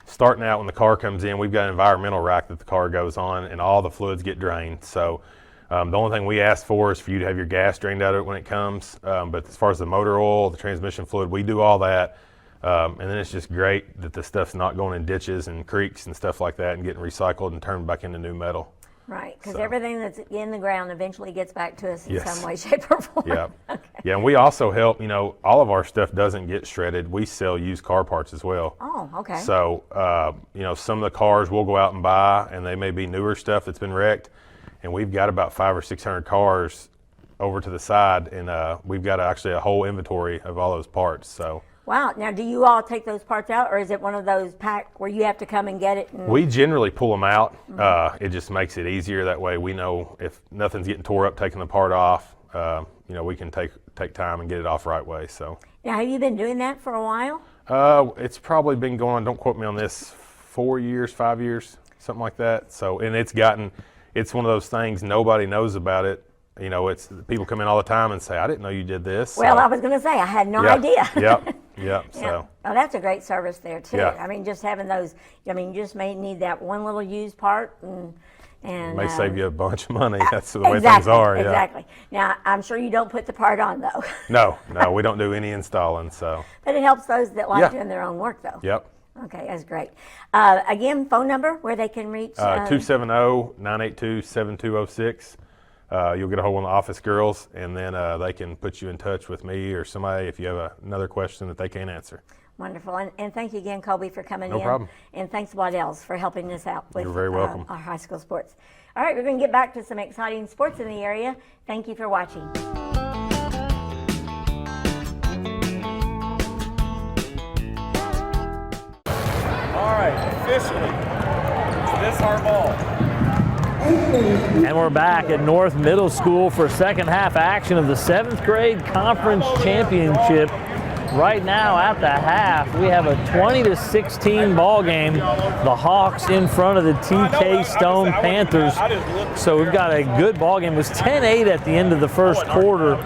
Starting out when the car comes in, we've got an environmental rack that the car goes on, and all the fluids get drained. So The only thing we ask for is for you to have your gas drained out of it when it comes. But as far as the motor oil, the transmission fluid, we do all that. And then it's just great that the stuff's not going in ditches and creeks and stuff like that and getting recycled and turned back into new metal. Right, because So. everything that's in the ground eventually gets back to us in Yes. some way, shape, or form. Yeah. Okay. Yeah, and we also help, all of our stuff doesn't get shredded. We sell used car parts as well. Oh, okay. So, some of the cars we'll go out and buy, and they may be newer stuff that's been wrecked. And we've got about 500 or 600 cars over to the side, and we've got actually a whole inventory of all those parts. So. Wow. Now, do you all take those parts out, or is it one of those pack where you have to come and get it? We generally pull them out. It just makes it easier. That way we know if nothing's getting tore up, taking the part off, we can take time and get it off right way. So. Now, have you been doing that for a while? It's probably been going on, don't quote me on this, 4 years, 5 years, something like that. So, and it's one of those things, nobody knows about it. It's people come in all the time and say, I didn't know you did this. Well, So, I was going to say, I had no yeah, idea. Yep. Yeah. So. Oh, that's a great service there, too. Yeah. I mean, just having those, you just may need that one little used part and It may save you a bunch of money. That's the way exactly, things are. Yeah. Exactly. Now, I'm sure you don't put the part on, though. No, we don't do any installing. So. But it helps those that like Yeah. doing their own work, though. Yep. Okay, that's great. Again, phone number where they can reach? 270-982-7206. You'll get a hold of one of the office girls, and then they can put you in touch with me or somebody if you have another question that they can't answer. Wonderful. And thank you again, Colby, for coming in. No problem. And thanks, Waddell's, for helping us out with You're very welcome. Our high school sports. All right, we're going to get back to some exciting sports in the area. Thank you for watching. All right, officially, is this our ball? And we're back at North Middle School for second half action of the 7th grade conference championship. Right now at the half, we have a 20-16 ball game. The Hawks in front of the TK Stone Panthers. So we've got a good ball game. It was 10-8 at the end of the first quarter.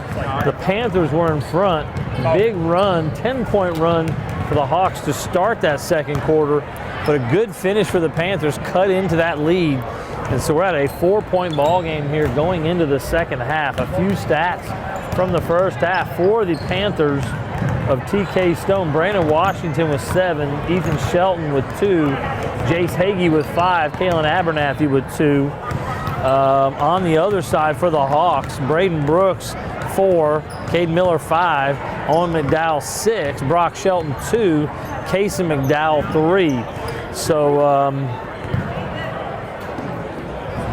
The Panthers were in front. Big run, 10-point run for the Hawks to start that second quarter. But a good finish for the Panthers, cut into that lead. And so we're at a 4-point ball game here going into the second half. A few stats from the first half for the Panthers of TK Stone. Brandon Washington with 7, Ethan Shelton with 2, Jace Hagee with 5, Kalen Abernathy with 2. On the other side for the Hawks, Braden Brooks 4, Cade Miller 5, Owen McDowell 6, Brock Shelton 2, Casey McDowell 3. So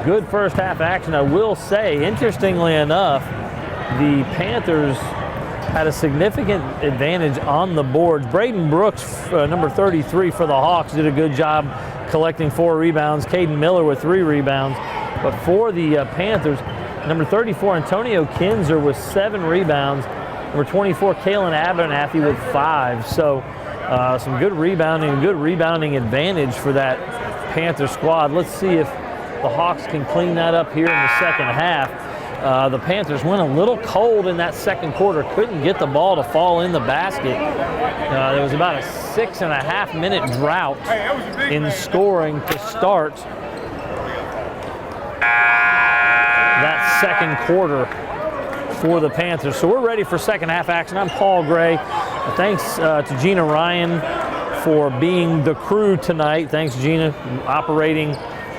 good first half action. I will say, interestingly enough, the Panthers had a significant advantage on the boards. Braden Brooks, number 33 for the Hawks, did a good job collecting 4 rebounds. Caden Miller with 3 rebounds. But for the Panthers, number 34, Antonio Kinzer with 7 rebounds. Number 24, Kalen Abernathy with 5. So some good rebounding, a good rebounding advantage for that Panther squad. Let's see if the Hawks can clean that up here in the second half. The Panthers went a little cold in that second quarter, couldn't get the ball to fall in the basket. There was about a 6.5 minute drought in scoring to start that second quarter for the Panthers. So we're ready for second half action. I'm Paul Gray. Thanks to Gina Ryan for being the crew tonight. Thanks, Gina, operating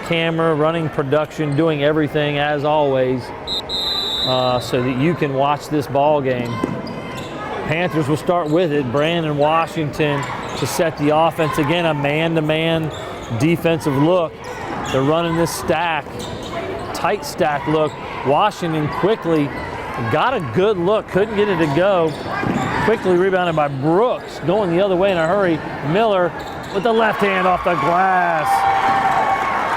camera, running production, doing everything as always. So that you can watch this ball game. Panthers will start with it. Brandon Washington to set the offense. Again, a man-to-man defensive look. They're running this stack, tight stack look. Washington quickly got a good look, couldn't get it to go. Quickly rebounded by Brooks, going the other way in a hurry. Miller with the left hand off the glass.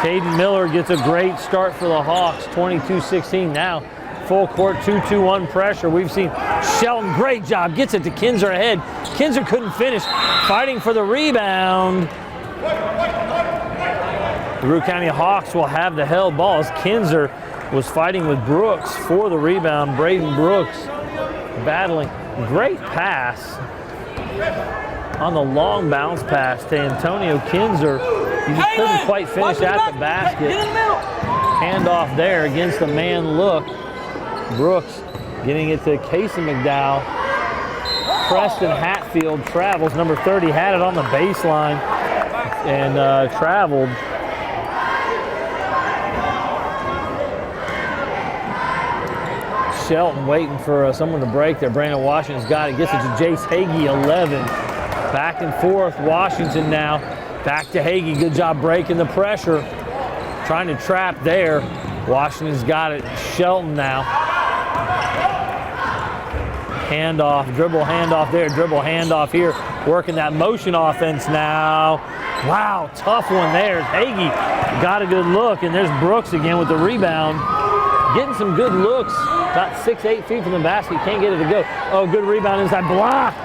Caden Miller gets a great start for the Hawks, 22-16 now. Full court 2-2-1 pressure. We've seen Shelton, great job, gets it to Kinzer ahead. Kinzer couldn't finish, fighting for the rebound. The LaRue County Hawks will have the held ball as Kinzer was fighting with Brooks for the rebound. Braden Brooks battling. Great pass on the long bounce pass to Antonio Kinzer. He just couldn't quite finish at the basket. Handoff there against the man look. Brooks getting it to Casey McDowell. Preston Hatfield travels. Number 30 had it on the baseline and traveled. Shelton waiting for someone to break there. Brandon Washington's got it. Gets it to Jace Hagee, 11. Back and forth. Washington now. Back to Hagee. Good job breaking the pressure. Trying to trap there. Washington's got it. Shelton now. Handoff. Dribble handoff there. Dribble handoff here. Working that motion offense now. Wow, tough one there. Hagee got a good look, and there's Brooks again with the rebound. Getting some good looks. About 6-8 feet from the basket. Can't get it to go. Oh, good rebound inside. Blocked.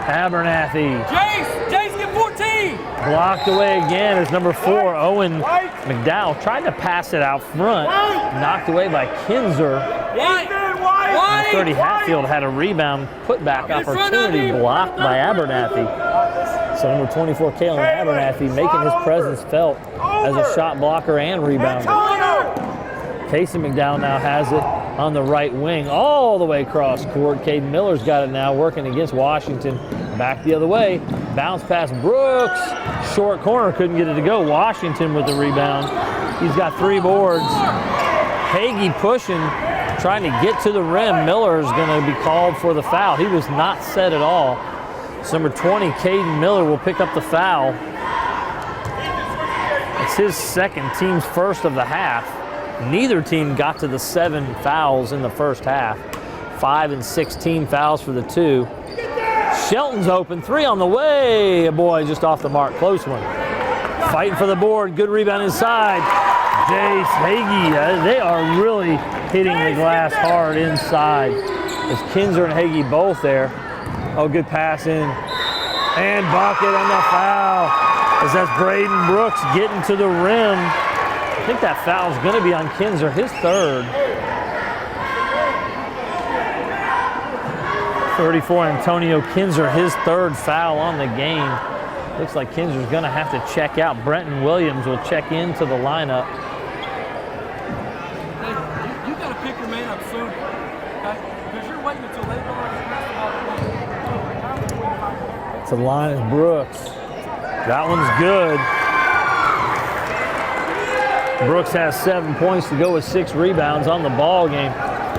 Abernathy. Jace, get 14. Blocked away again as number 4, Owen McDowell. Tried to pass it out front. Knocked away by Kinzer. Number 30 Hatfield had a rebound putback opportunity blocked by Abernathy. So number 24, Kalen Abernathy, making his presence felt as a shot blocker and rebounder. Casey McDowell now has it on the right wing, all the way across court. Caden Miller's got it now, working against Washington. Back the other way, bounce past Brooks. Short corner, couldn't get it to go. Washington with the rebound. He's got 3 boards. Hagee pushing, trying to get to the rim. Miller's going to be called for the foul. He was not set at all. So number 20, Caden Miller, will pick up the foul. It's his second, team's first of the half. Neither team got to the 7 fouls in the first half. 5 and 16 fouls for the 2. Shelton's open, 3 on the way. Boy, just off the mark, close one. Fighting for the board, good rebound inside. Jace Hagee, they are really hitting the glass hard inside. There's Kinzer and Hagee both there. Oh, good pass in. And bucket on the foul. As that's Braden Brooks getting to the rim. I think that foul's going to be on Kinzer, his 3rd. 34, Antonio Kinzer, his 3rd foul on the game. Looks like Kinzer's going to have to check out. Brenton Williams will check into the lineup. Hey, you got to pick your man up soon, okay? Because you're waiting until they go like To the line is Brooks. That one's good. Brooks has 7 points to go with 6 rebounds on the ball game.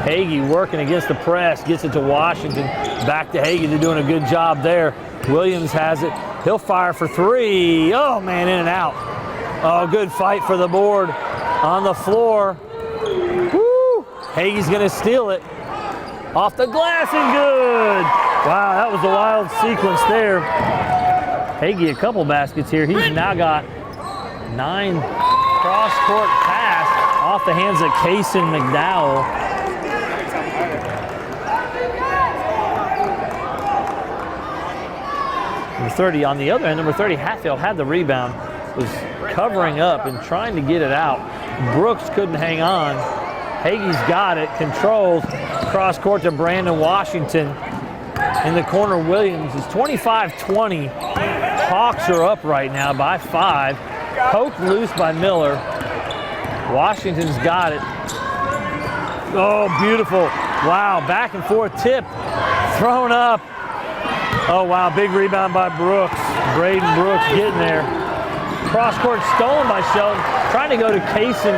Hagee working against the press, gets it to Washington. Back to Hagee, they're doing a good job there. Williams has it. He'll fire for 3. Oh, man, in and out. Oh, good fight for the board on the floor. Woo! Hagee's going to steal it. Off the glass and good. Wow, that was a wild sequence there. Hagee a couple baskets here. He's now got 9 cross-court pass off the hands of Casey McDowell. Number 30 on the other end, number 30 Hatfield had the rebound, was covering up and trying to get it out. Brooks couldn't hang on. Hagee's got it, controls, cross-court to Brandon Washington. In the corner, Williams is 25-20. Hawks are up right now by 5. Poked loose by Miller. Washington's got it. Oh, beautiful. Wow, back and forth tip. Thrown up. Oh, wow, big rebound by Brooks. Braden Brooks getting there. Cross-court stolen by Shelton. Trying to go to Casey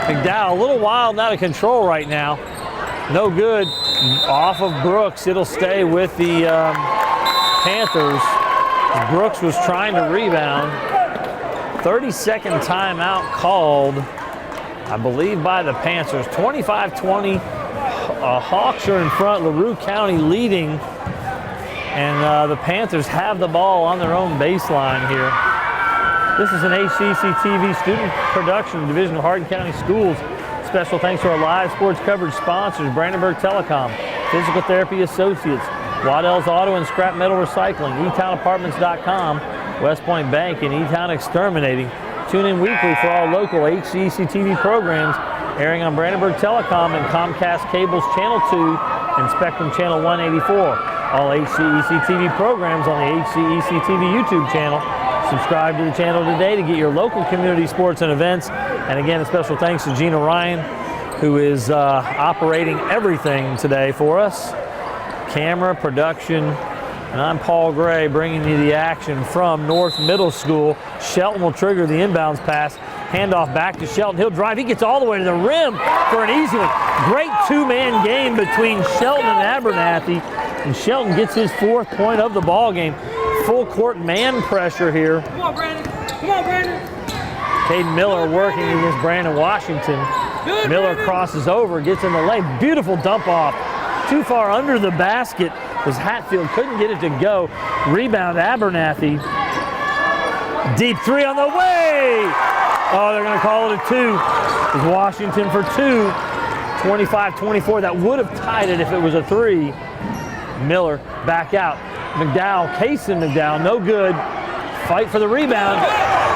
McDowell. A little wild, out of control right now. No good. Off of Brooks. It'll stay with the Panthers. Brooks was trying to rebound. 30-second timeout called, I believe, by the Panthers. 25-20. Hawks are in front. LaRue County leading. And the Panthers have the ball on their own baseline here. This is an HCEC-TV student production, Division of Hardin County Schools. Special thanks to our live sports coverage sponsors, Brandenburg Telecom, Physical Therapy Associates, Waddell's Auto and Scrap Metal Recycling, eTownApartments.com, West Point Bank, and eTown Exterminating. Tune in weekly for all local HCEC-TV programs airing on Brandenburg Telecom and Comcast Cable's Channel 2 and Spectrum Channel 184. All HCEC-TV programs on the HCEC-TV YouTube channel. Subscribe to the channel today to get your local community sports and events And again, a special thanks to Gina Ryan, who is operating everything today for us. Camera, production, and I'm Paul Gray bringing you the action from North Middle School. Shelton will trigger the inbounds pass. Handoff back to Shelton. He'll drive. He gets all the way to the rim for an easy one. Great two-man game between Shelton and Abernathy. And Shelton gets his 4th point of the ball game. Full court man pressure here. Come on, Brandon. Come on, Brandon. Caden Miller working against Brandon Washington. Good, Miller Brandon. crosses over, gets in the lane. Beautiful dump off. Too far under the basket was Hatfield. Couldn't get it to go. Rebound Abernathy. Deep 3 on the way. Oh, they're going to call it a 2. It's Washington for 2. 25-24. That would have tied it if it was a 3. Miller back out. McDowell, Kaysen McDowell, no good. Fight for the rebound.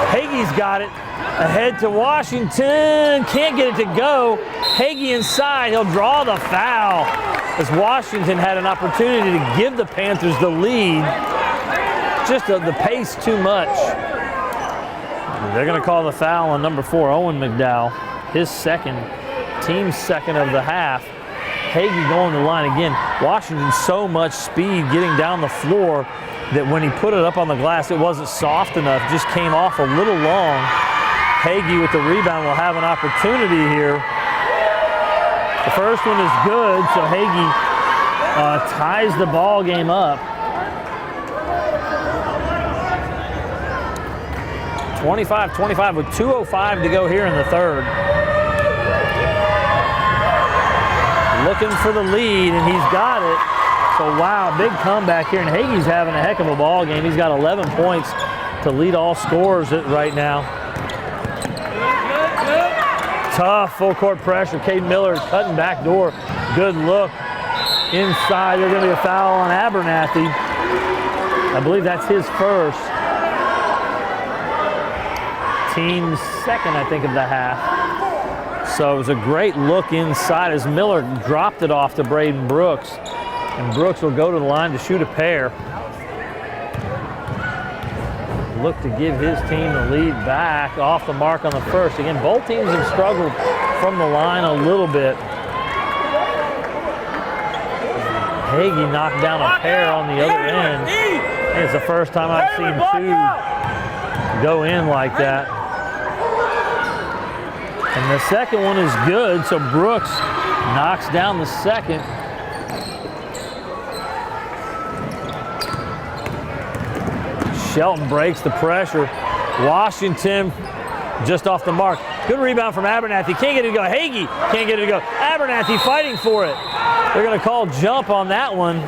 Hagee's got it. Ahead to Washington. Can't get it to go. Hagee inside. He'll draw the foul as Washington had an opportunity to give the Panthers the lead. Just the pace too much. They're going to call the foul on number 4, Owen McDowell. His second, team's second of the half. Hagee going to the line again. Washington so much speed getting down the floor that when he put it up on the glass, it wasn't soft enough. Just came off a little long. Hagee with the rebound will have an opportunity here. The first one is good, so Hagee ties the ball game up. 25-25 with 2:05 to go here in the third. Looking for the lead, and he's got it. So, wow, big comeback here, and Hagee's having a heck of a ball game. He's got 11 points to lead all scorers right now. Tough full court pressure. Caden Miller is cutting back door. Good look. Inside, there's going to be a foul on Abernathy. I believe that's his first. Team's second, I think, of the half. So it was a great look inside as Miller dropped it off to Braden Brooks. And Brooks will go to the line to shoot a pair. Look to give his team the lead back off the mark on the first. Again, both teams have struggled from the line a little bit. Hagee knocked down a pair on the other end. And it's the first time I've seen 2 go in like that. And the second one is good, so Brooks knocks down the second. Shelton breaks the pressure. Washington just off the mark. Good rebound from Abernathy. Can't get it to go. Hagee can't get it to go. Abernathy fighting for it. They're going to call jump on that one.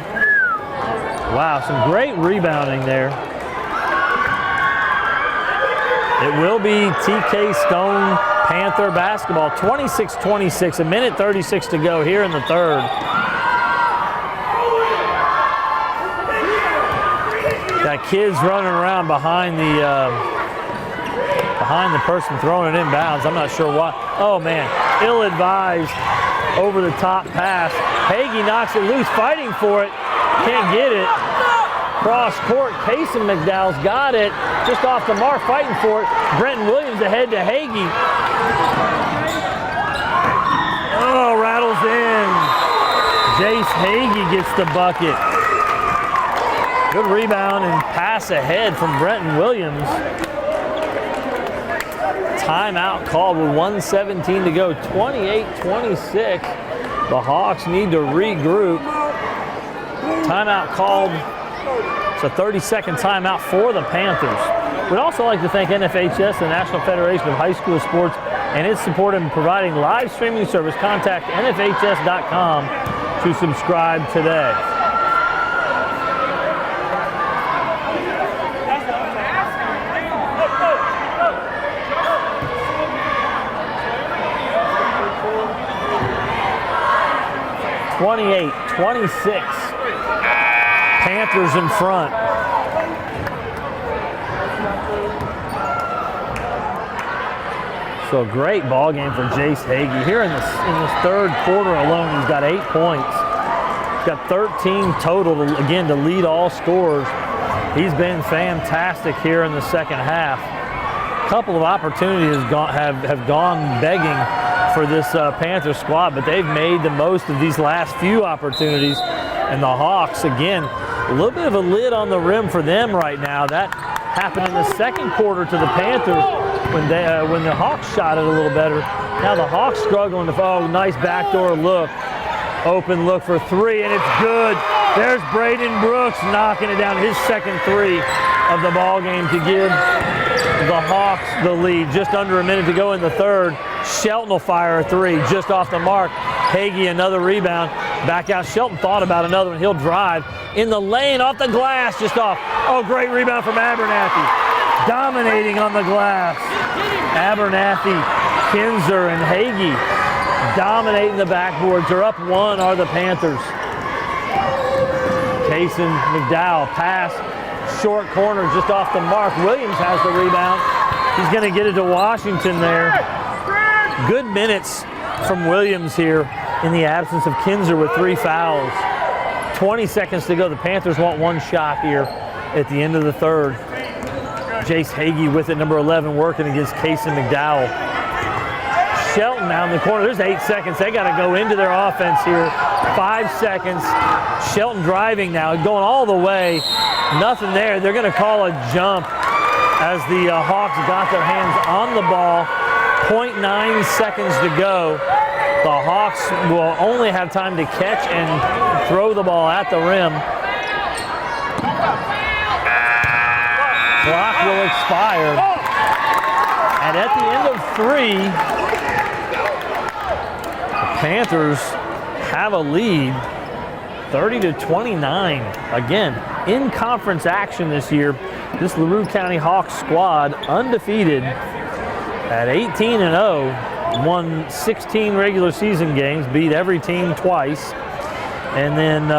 Wow, some great rebounding there. It will be TK Stone Panther basketball. 26-26, 1:36 to go here in the third. Got kids running around behind the person throwing it inbounds. I'm not sure why. Oh man, ill-advised over the top pass. Hagee knocks it loose, fighting for it. Can't get it. Cross court, Kaysen McDowell's got it. Just off the mark, fighting for it. Brenton Williams ahead to Hagee. Oh, rattles in. Jace Hagee gets the bucket. Good rebound and pass ahead from Brenton Williams. Timeout called with 1:17 to go, 28-26. The Hawks need to regroup. Timeout called. It's a 30-second timeout for the Panthers. We'd also like to thank NFHS, the National Federation of High School Sports, and its support in providing live streaming service. Contact nfhs.com to subscribe today. (28-26). Panthers in front. So a great ball game for Jace Hagee. Here in this third quarter alone, he's got 8 points. He's got 13 total, to lead all scorers. He's been fantastic here in the second half. couple of opportunities have gone begging for this Panther squad, but they've made the most of these last few opportunities. And the Hawks, again, a little bit of a lid on the rim for them right now. That happened in the second quarter to the Panthers when the Hawks shot it a little better. Now the Hawks struggling to, oh, nice backdoor look. Open look for three, and it's good. There's Braden Brooks knocking it down, his second three of the ball game to give the Hawks the lead. Just under a minute to go in the third. Shelton will fire a three just off the mark. Hagee another rebound. Back out. Shelton thought about another one. He'll drive in the lane off the glass, just off. Oh, great rebound from Abernathy. Dominating on the glass. Abernathy, Kinzer, and Hagee dominating the backboards. They're up one, are the Panthers. Kason McDowell pass, short corner just off the mark. Williams has the rebound. He's going to get it to Washington there. Good minutes from Williams here in the absence of Kinzer with 3 fouls. 20 seconds to go. The Panthers want one shot here at the end of the third. Jace Hagee with it, number 11, working against Kason McDowell. Shelton now in the corner. There's 8 seconds. They got to go into their offense here. 5 seconds. Shelton driving now, going all the way. Nothing there. They're going to call a jump as the Hawks got their hands on the ball. 0.9 seconds to go. The Hawks will only have time to catch and throw the ball at the rim. Clock will expire. And at the end of 3, the Panthers have a lead, 30-29. Again, in conference action this year, this LaRue County Hawks squad undefeated at 18-0, won 16 regular season games, beat every team twice, and then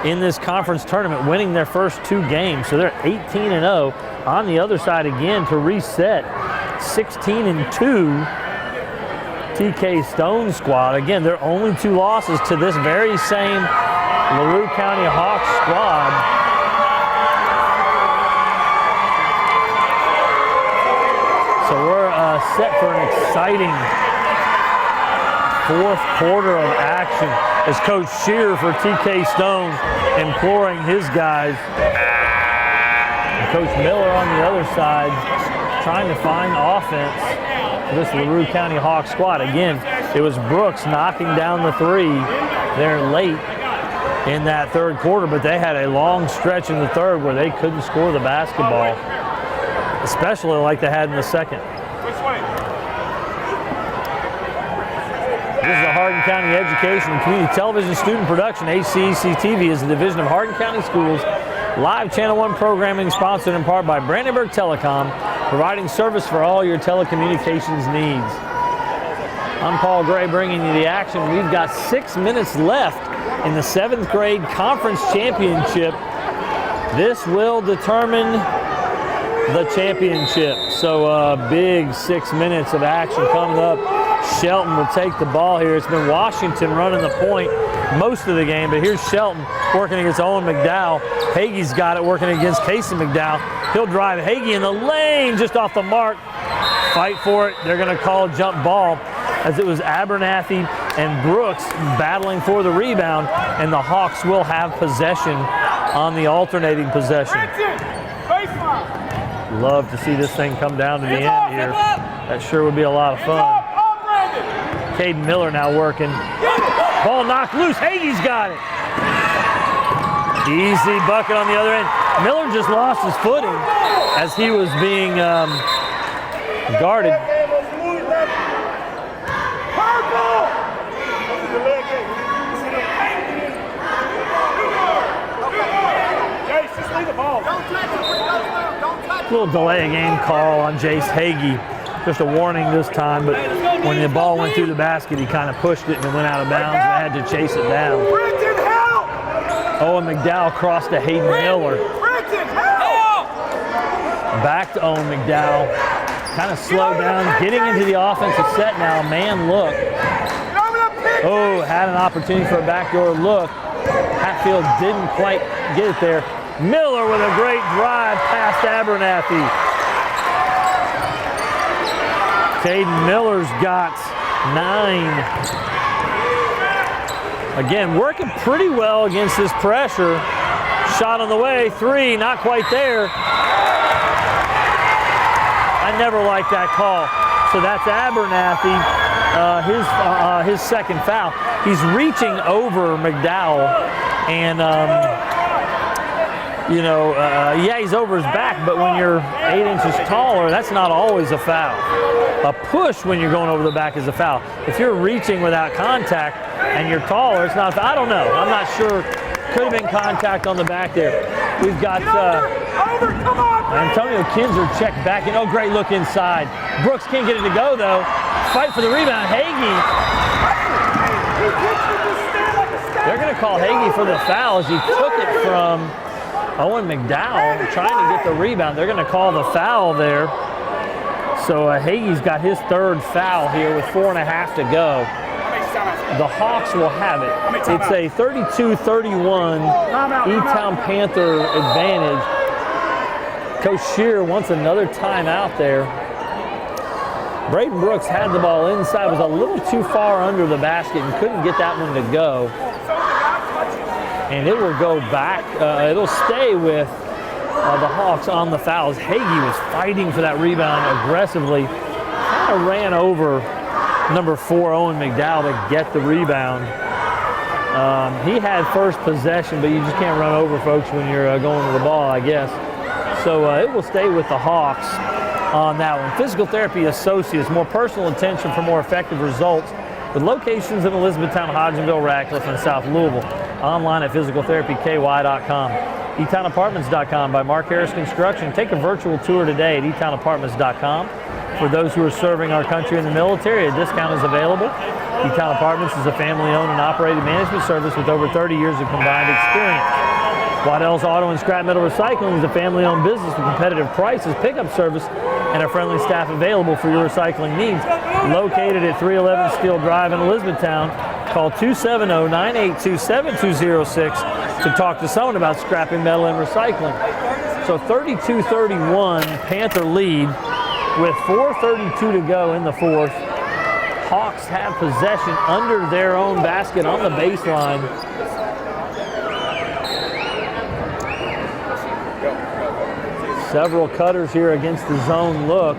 in this conference tournament winning their first 2 games. So they're 18-0. On the other side again to reset, 16-2 TK Stone squad. Again, their only 2 losses to this very same LaRue County Hawks squad. So we're set for an exciting 4th quarter of action as Coach Shearer for TK Stone imploring his guys. And Coach Miller on the other side trying to find offense for this LaRue County Hawks squad. Again, it was Brooks knocking down the 3 there late in that 3rd quarter, but they had a long stretch in the 3rd where they couldn't score the basketball, especially like they had in the 2nd. This is a Hardin County Education and Community Television Student Production. HCEC-TV is a division of Hardin County Schools. Live Channel 1 programming sponsored in part by Brandenburg Telecom, providing service for all your telecommunications needs. I'm Paul Gray bringing you the action. We've got 6 minutes left in the 7th grade conference championship. This will determine the championship. So big 6 minutes of action coming up. Shelton will take the ball here. It's been Washington running the point most of the game, but here's Shelton working against Owen McDowell. Hagee's got it working against Kason McDowell. He'll drive Hagee in the lane just off the mark. Fight for it. They're going to call jump ball as it was Abernathy and Brooks battling for the rebound, and the Hawks will have possession on the alternating possession. Love to see this thing come down to the end here. That sure would be a lot of fun. Caden Miller now working. Ball knocked loose. Hagee's got it. Easy bucket on the other end. Miller just lost his footing as he was being guarded. A little delay game call on Jace Hagee. Just a warning this time, but when the ball went through the basket, he kind of pushed it and it went out of bounds and had to chase it down. Owen McDowell crossed to Hayden Miller. Back to Owen McDowell. Kind of slowed down, getting into the offensive set now. Man look. Oh, had an opportunity for a backdoor look. Hatfield didn't quite get it there. Miller with a great drive past Abernathy. Caden Miller's got 9. Again, working pretty well against this pressure. Shot on the way, 3, not quite there. I never liked that call. So that's Abernathy, his second foul. He's reaching over McDowell, and yeah, he's over his back, but when you're 8 inches taller, that's not always a foul. A push when you're going over the back is a foul. If you're reaching without contact and you're taller, it's not. I don't know. I'm not sure. Could have been contact on the back there. We've got Antonio Kinzer checked back in. Oh, great look inside. Brooks can't get it to go, though. Fight for the rebound. Hagee. They're going to call Hagee for the foul as he took it from Owen McDowell trying to get the rebound. They're going to call the foul there. So Hagee's got his 3rd foul here with 4.5 to go. The Hawks will have it. It's a 32-31 E-Town Panther advantage. Coach Shear wants another timeout there. Braden Brooks had the ball inside, was a little too far under the basket and couldn't get that one to go. And it will go back. It'll stay with the Hawks on the fouls. Hagee was fighting for that rebound aggressively. Kind of ran over number 4, Owen McDowell, to get the rebound. He had first possession, but you just can't run over folks when you're going to the ball, I guess. So it will stay with the Hawks on that one. Physical Therapy Associates, more personal attention for more effective results, with locations in Elizabethtown, Hodgenville, Radcliffe, and South Louisville. Online at physicaltherapyky.com. eTownApartments.com by Mark Harris Construction. Take a virtual tour today at eTownApartments.com. For those who are serving our country in the military, a discount is available. E-Town Apartments is a family-owned and operated management service with over 30 years of combined experience. Waddell's Auto and Scrap Metal Recycling is a family-owned business with competitive prices, pickup service, and a friendly staff available for your recycling needs. Located at 311 Steel Drive in Elizabethtown, call 270-982-7206 to talk to someone about scrapping metal and recycling. So 32-31 Panther lead. With 4:32 to go in the 4th, Hawks have possession under their own basket on the baseline. Several cutters here against the zone look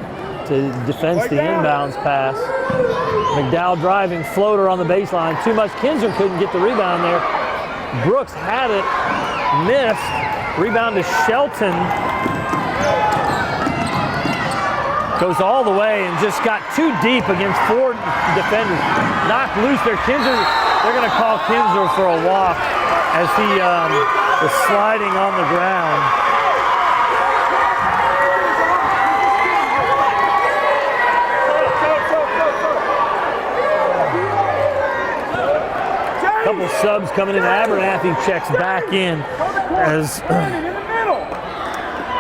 to defense the inbounds pass. McDowell driving, floater on the baseline. Too much. Kinzer couldn't get the rebound there. Brooks had it, missed. Rebound to Shelton. Goes all the way and just got too deep against 4 defenders. Knocked loose there. Kinzer, they're going to call Kinzer for a walk as he was sliding on the ground. Couple subs coming in. Abernathy checks back in as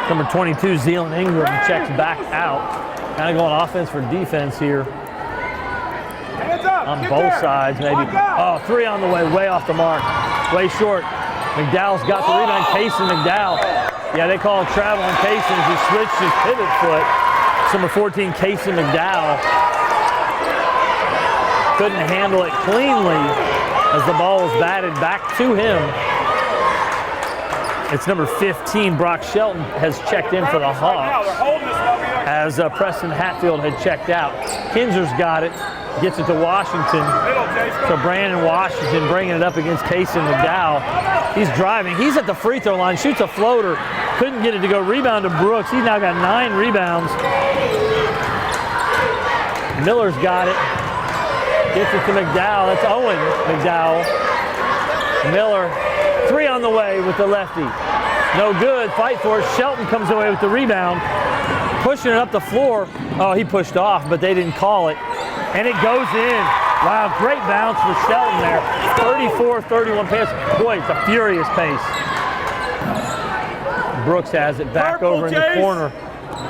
number 22, Zealand Ingram, checks back out. Kind of going offense for defense here. On both sides, maybe. Oh, 3 on the way, way off the mark. Way short. McDowell's got the rebound. Kaysen McDowell. Yeah, they call it travel on Kaysen as he switched his pivot foot. It's number 14, Kaysen McDowell. Couldn't handle it cleanly as the ball was batted back to him. It's number 15, Brock Shelton, has checked in for the Hawks, as Preston Hatfield had checked out. Kinzer's got it, gets it to Washington. So Brandon Washington bringing it up against Kaysen McDowell. He's driving. He's at the free throw line, shoots a floater. Couldn't get it to go. Rebound to Brooks. He's now got 9 rebounds. Miller's got it. Gets it to McDowell. That's Owen McDowell. Miller. 3 on the way with the lefty. No good. Fight for it. Shelton comes away with the rebound. Pushing it up the floor. Oh, he pushed off, but they didn't call it. And it goes in. Wow, great bounce for Shelton there. 34-31 pace. Boy, it's a furious pace. Brooks has it back over in the corner.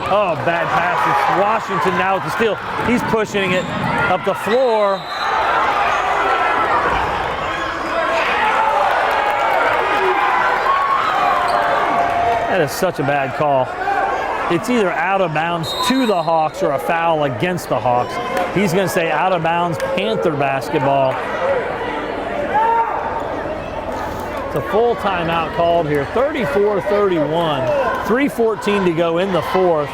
Oh, bad passes. Washington now with the steal. He's pushing it up the floor. That is such a bad call. it's either out of bounds to the Hawks or a foul against the Hawks. He's going to say out of bounds, Panther basketball. It's a full timeout called here. 34-31, 3:14 to go in the fourth.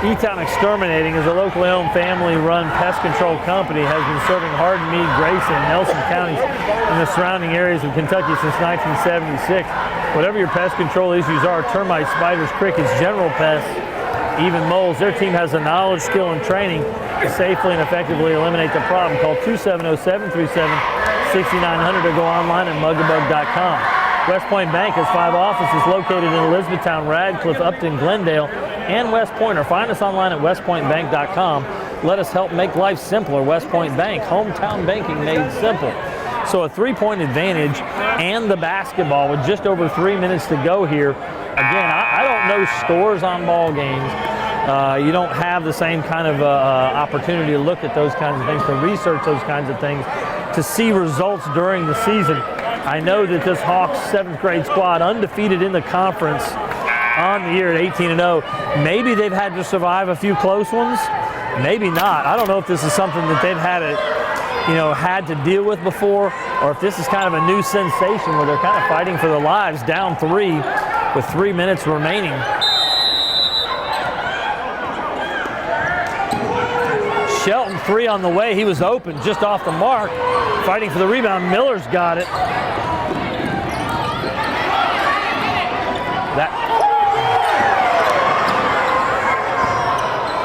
E-Town Exterminating is a locally owned family-run pest control company, has been serving Hardin, Meade, Grayson, and Nelson counties and the surrounding areas of Kentucky since 1976. Whatever your pest control issues are, termites, spiders, crickets, general pests, even moles, their team has the knowledge, skill, and training to safely and effectively eliminate the problem. Call 270-737-6900 or go online at mugabug.com. West Point Bank has 5 offices located in Elizabethtown, Radcliffe, Upton, Glendale, and West Point, or find us online at westpointbank.com. Let us help make life simpler. West Point Bank, hometown banking made simple. So a 3-point advantage and the basketball with just over 3 minutes to go here. Again, I don't know scores on ball games. You don't have the same kind of opportunity to look at those kinds of things, to research those kinds of things, to see results during the season. I know that this Hawks 7th grade squad, undefeated in the conference on the year at 18-0, maybe they've had to survive a few close ones, maybe not. I don't know if this is something that they've had to deal with before, or if this is kind of a new sensation where they're kind of fighting for their lives, down 3 with 3 minutes remaining. Shelton 3 on the way. He was open, just off the mark, fighting for the rebound. Miller's got it.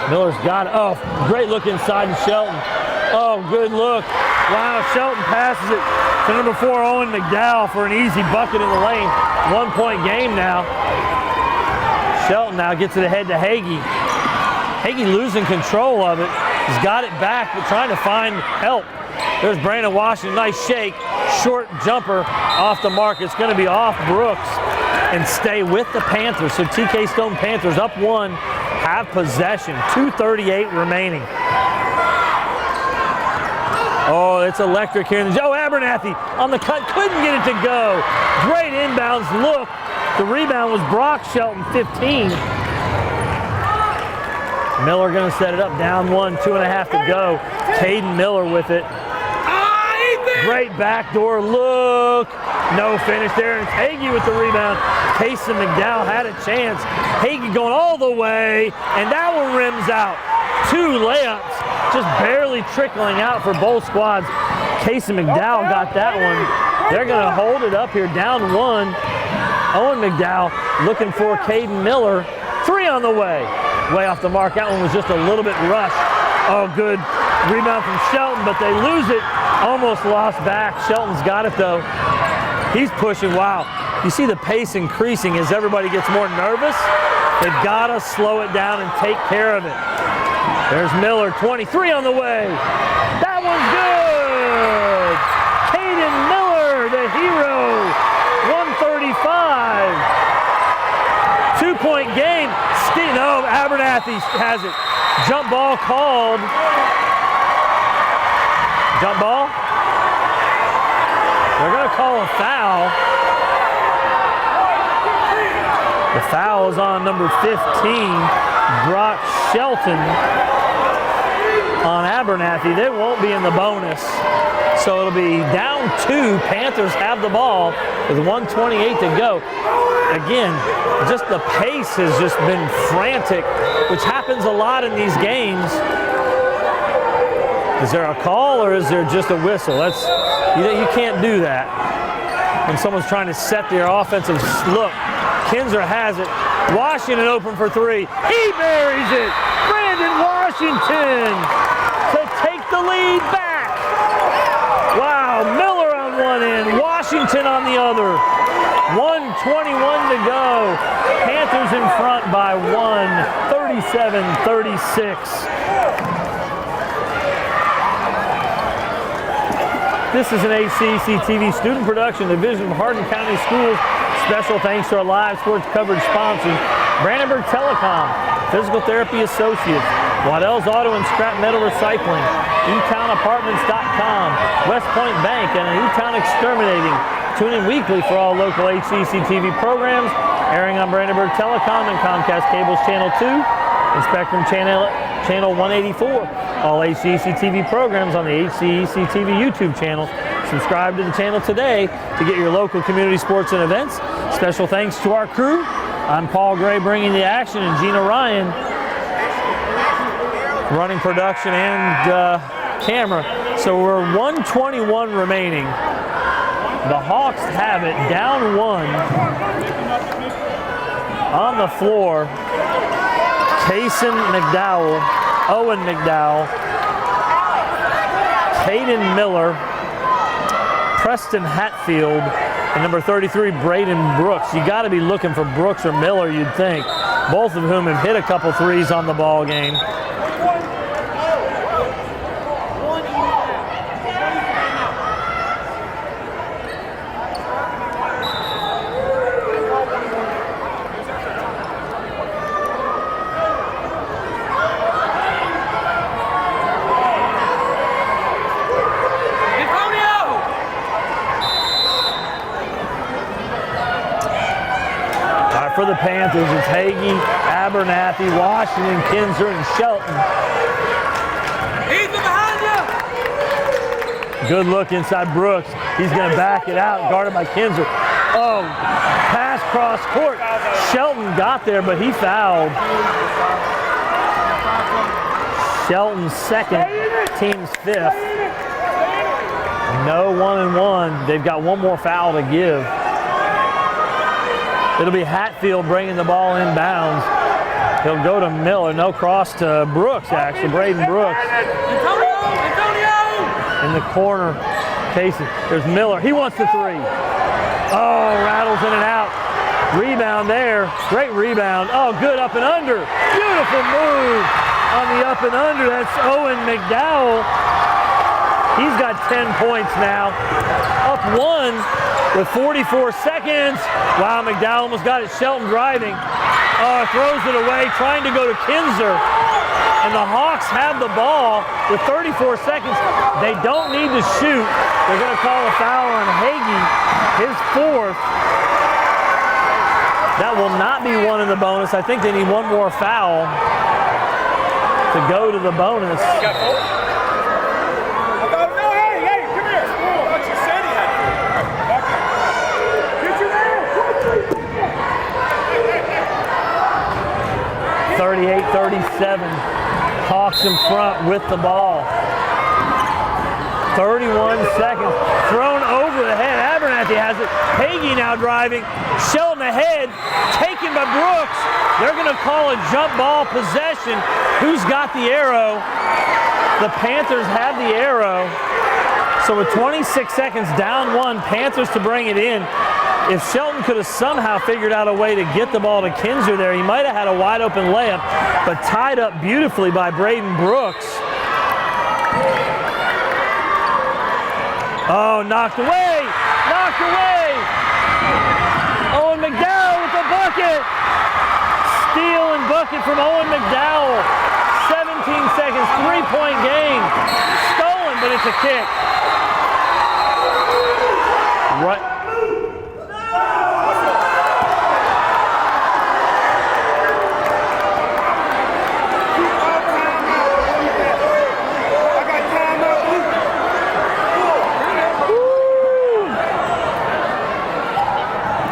Miller's got it. Oh, great look inside to Shelton. Oh, good look. Wow, Shelton passes it to number 4, Owen McDowell, for an easy bucket in the lane. 1-point game now. Shelton now gets it ahead to Hagee. Hagee losing control of it. He's got it back, but trying to find help. There's Brandon Washington, nice shake. Short jumper off the mark. It's going to be off Brooks and stay with the Panthers. So TK Stone Panthers up 1, have possession, 2:38 remaining. Oh, it's electric here. Joe Abernathy on the cut, couldn't get it to go. Great inbounds look. The rebound was Brock Shelton, 15. Miller going to set it up, down 1, 2.5 to go. Caden Miller with it. Great backdoor look. No finish there. And it's Hagee with the rebound. Casey McDowell had a chance. Hagee going all the way, and that one rims out. 2 layups, just barely trickling out for both squads. Casey McDowell got that one. They're going to hold it up here, down 1. Owen McDowell looking for Caden Miller. 3 on the way. Way off the mark. That one was just a little bit rushed. Oh, good rebound from Shelton, but they lose it. Almost lost back. Shelton's got it, though. He's pushing. Wow. You see the pace increasing as everybody gets more nervous. They've got to slow it down and take care of it. There's Miller, 23 on the way. That one's good. Caden Miller, the hero. 135. 2-point game. No, Abernathy has it. Jump ball called. Jump ball. They're going to call a foul. The foul is on number 15, Brock Shelton, on Abernathy. They won't be in the bonus. So it'll be down 2. Panthers have the ball with 1:28 to go. Again, just the pace has just been frantic, which happens a lot in these games. Is there a call or is there just a whistle? You can't do that when someone's trying to set their offensive look. Kinzer has it. Washington open for 3. He buries it. Brandon Washington to take the lead back. Wow, Miller on one end, Washington on the other. 1:21 to go. Panthers in front by 1, 37-36. This is an HCEC-TV student production, Division of Hardin County Schools. Special thanks to our live sports coverage sponsors, Brandenburg Telecom, Physical Therapy Associates, Waddell's Auto and Scrap Metal Recycling, eTownApartments.com, West Point Bank, and E-Town Exterminating. Tune in weekly for all local HCEC-TV programs, airing on Brandenburg Telecom and Comcast Cable's Channel 2 and Spectrum Channel 184. All HCEC-TV programs on the HCEC-TV YouTube channel. Subscribe to the channel today to get your local community sports and events. Special thanks to our crew. I'm Paul Gray bringing the action, and Gina Ryan running production and camera. So we're 1:21 remaining. The Hawks have it down 1 on the floor. Kason McDowell, Owen McDowell, Caden Miller, Preston Hatfield, and number 33, Braden Brooks. You got to be looking for Brooks or Miller, you'd think, both of whom have hit a couple threes on the ball game. For the Panthers, it's Hagee, Abernathy, Washington, Kinzer, and Shelton. Ethan behind you! Good look inside Brooks. He's going to back it out, guarded by Kinzer. Oh, pass cross court. Shelton got there, but he fouled. Shelton's second, team's 5th. No 1-and-1. They've got one more foul to give. It'll be Hatfield bringing the ball inbounds. He'll go to Miller. No, cross to Brooks, actually. Braden Brooks. Antonio! In the corner. Casey. There's Miller. He wants the 3. Oh, rattles in and out. Rebound there. Great rebound. Oh, good up and under. Beautiful move on the up and under. That's Owen McDowell. He's got 10 points now. Up 1 with 44 seconds. Wow, McDowell almost got it. Shelton driving. Throws it away, trying to go to Kinzer. And the Hawks have the ball with 34 seconds. They don't need to shoot. They're going to call a foul on Hagee, his 4th. That will not be one in the bonus. I think they need one more foul to go to the bonus. Hey, come here. I thought you said he had 38-37. Hawks in front with the ball. 31 seconds. Thrown over the head. Abernathy has it. Hagee now driving. Shelton ahead. Taken by Brooks. They're going to call a jump ball possession. Who's got the arrow? The Panthers have the arrow. So with 26 seconds down 1, Panthers to bring it in. If Shelton could have somehow figured out a way to get the ball to Kinzer there, he might have had a wide open layup, but tied up beautifully by Braden Brooks. Oh, knocked away! Knocked away! Owen McDowell with the bucket! Steal and bucket from Owen McDowell. 17 seconds, 3-point game. Stolen, but it's a kick. Right.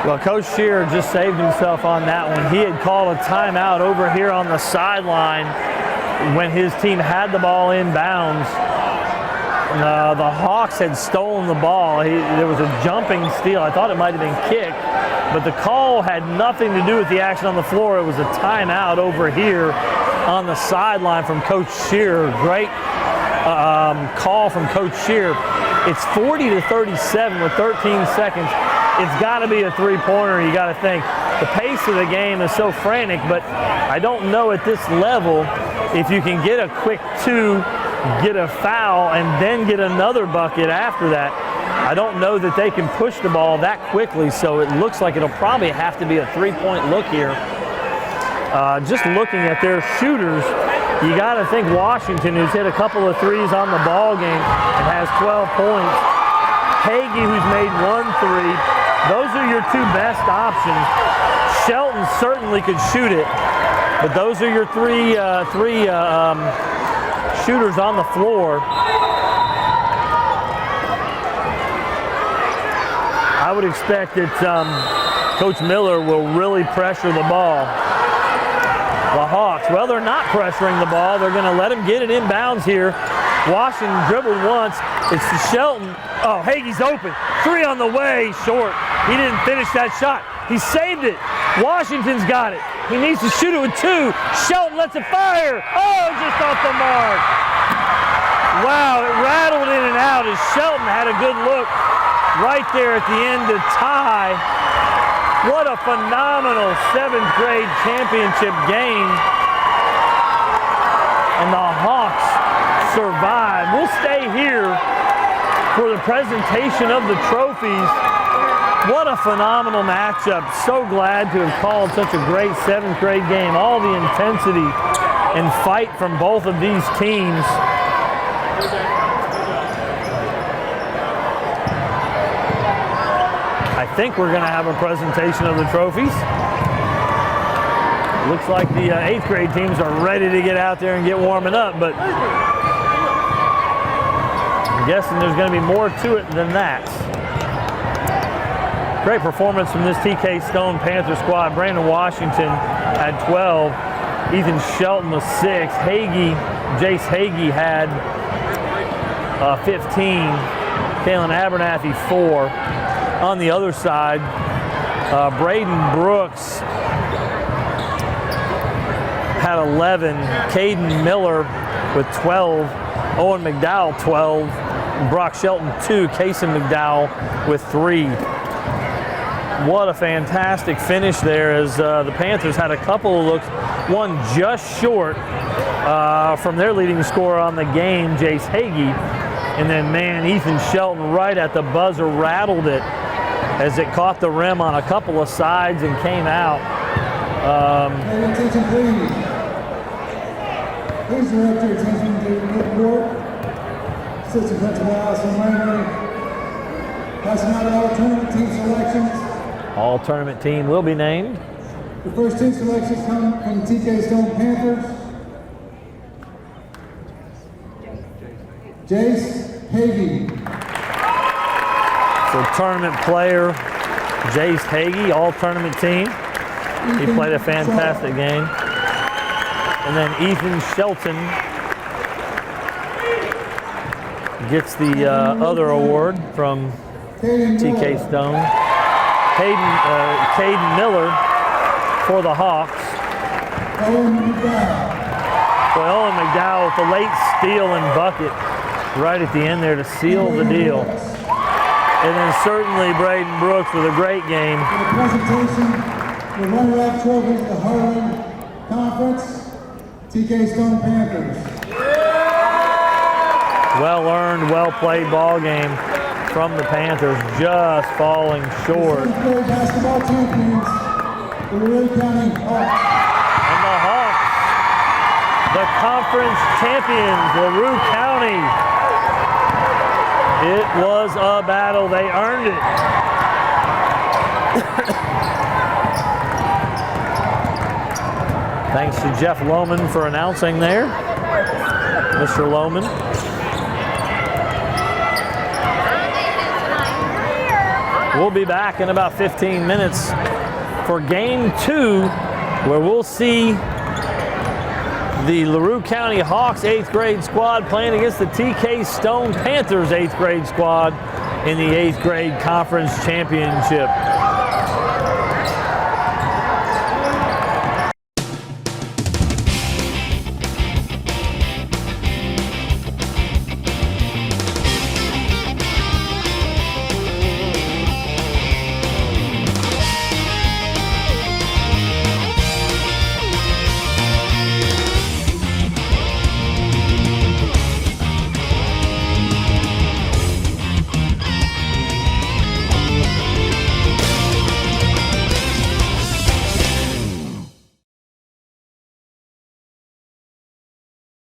Well, Coach Shearer just saved himself on that one. He had called a timeout over here on the sideline when his team had the ball inbounds. The Hawks had stolen the ball. There was a jumping steal. I thought it might have been kicked, but the call had nothing to do with the action on the floor. It was a timeout over here on the sideline from Coach Shearer. Great call from Coach Shearer. It's 40-37 with 13 seconds. It's got to be a three-pointer, you got to think. The pace of the game is so frantic, but I don't know at this level if you can get a quick 2, get a foul, and then get another bucket after that. I don't know that they can push the ball that quickly, so it looks like it'll probably have to be a three-point look here. Just looking at their shooters, you got to think Washington, who's hit a couple of threes on the ball game and has 12 points. Hagee, who's made 1 3. Those are your two best options. Shelton certainly could shoot it, but those are your three shooters on the floor. I would expect that Coach Miller will really pressure the ball. The Hawks, well, they're not pressuring the ball. They're going to let him get it inbounds here. Washington dribbled once. It's to Shelton. Oh, Hagee's open. 3 on the way, short. He didn't finish that shot. He saved it. Washington's got it. He needs to shoot it with 2. Shelton lets it fire. Oh, just off the mark. Wow, it rattled in and out as Shelton had a good look right there at the end to tie. What a phenomenal 7th grade championship game. And the Hawks survive. We'll stay here for the presentation of the trophies. What a phenomenal matchup. So glad to have called such a great 7th grade game. All the intensity and fight from both of these teams. I think we're going to have a presentation of the trophies. Looks like the 8th grade teams are ready to get out there and get warming up, but I'm guessing there's going to be more to it than that. Great performance from this TK Stone Panther squad. Brandon Washington had 12. Ethan Shelton was 6. Jace Hagee had 15. Kalen Abernathy 4. On the other side, Braden Brooks had 11. Caden Miller with 12. Owen McDowell 12. Brock Shelton 2. Kason McDowell with 3. What a fantastic finish there as the Panthers had a couple of looks, one just short from their leading scorer on the game, Jace Hagee. And then, man, Ethan Shelton right at the buzzer rattled it as it caught the rim on a couple of sides and came out. Attention, please. Please direct your attention to the court. Assistant Principal Allison Langley. Passing out all tournament team selections. All tournament team will be named. The first 2 selections come from the TK Stone Panthers. Jace Hagee. So tournament player Jace Hagee, all tournament team. He played a fantastic game. And then Ethan Shelton gets the other award from TK Stone. Caden Miller for the Hawks. Well, Owen McDowell with the late steal and bucket right at the end there to seal the deal. And then certainly Braden Brooks with a great game. For the presentation, the runner-up trophies of the Heartland Conference, TK Stone Panthers. Well earned, well played ball game from the Panthers, just falling short. The 7th grade basketball champions, the LaRue County Hawks. And the Hawks, the conference champions, LaRue County. It was a battle. They earned it. Thanks to Jeff Lohman for announcing there. Mr. Lohman. We'll be back in about 15 minutes for game 2, where we'll see the LaRue County Hawks 8th grade squad playing against the TK Stone Panthers 8th grade squad in the 8th grade conference championship.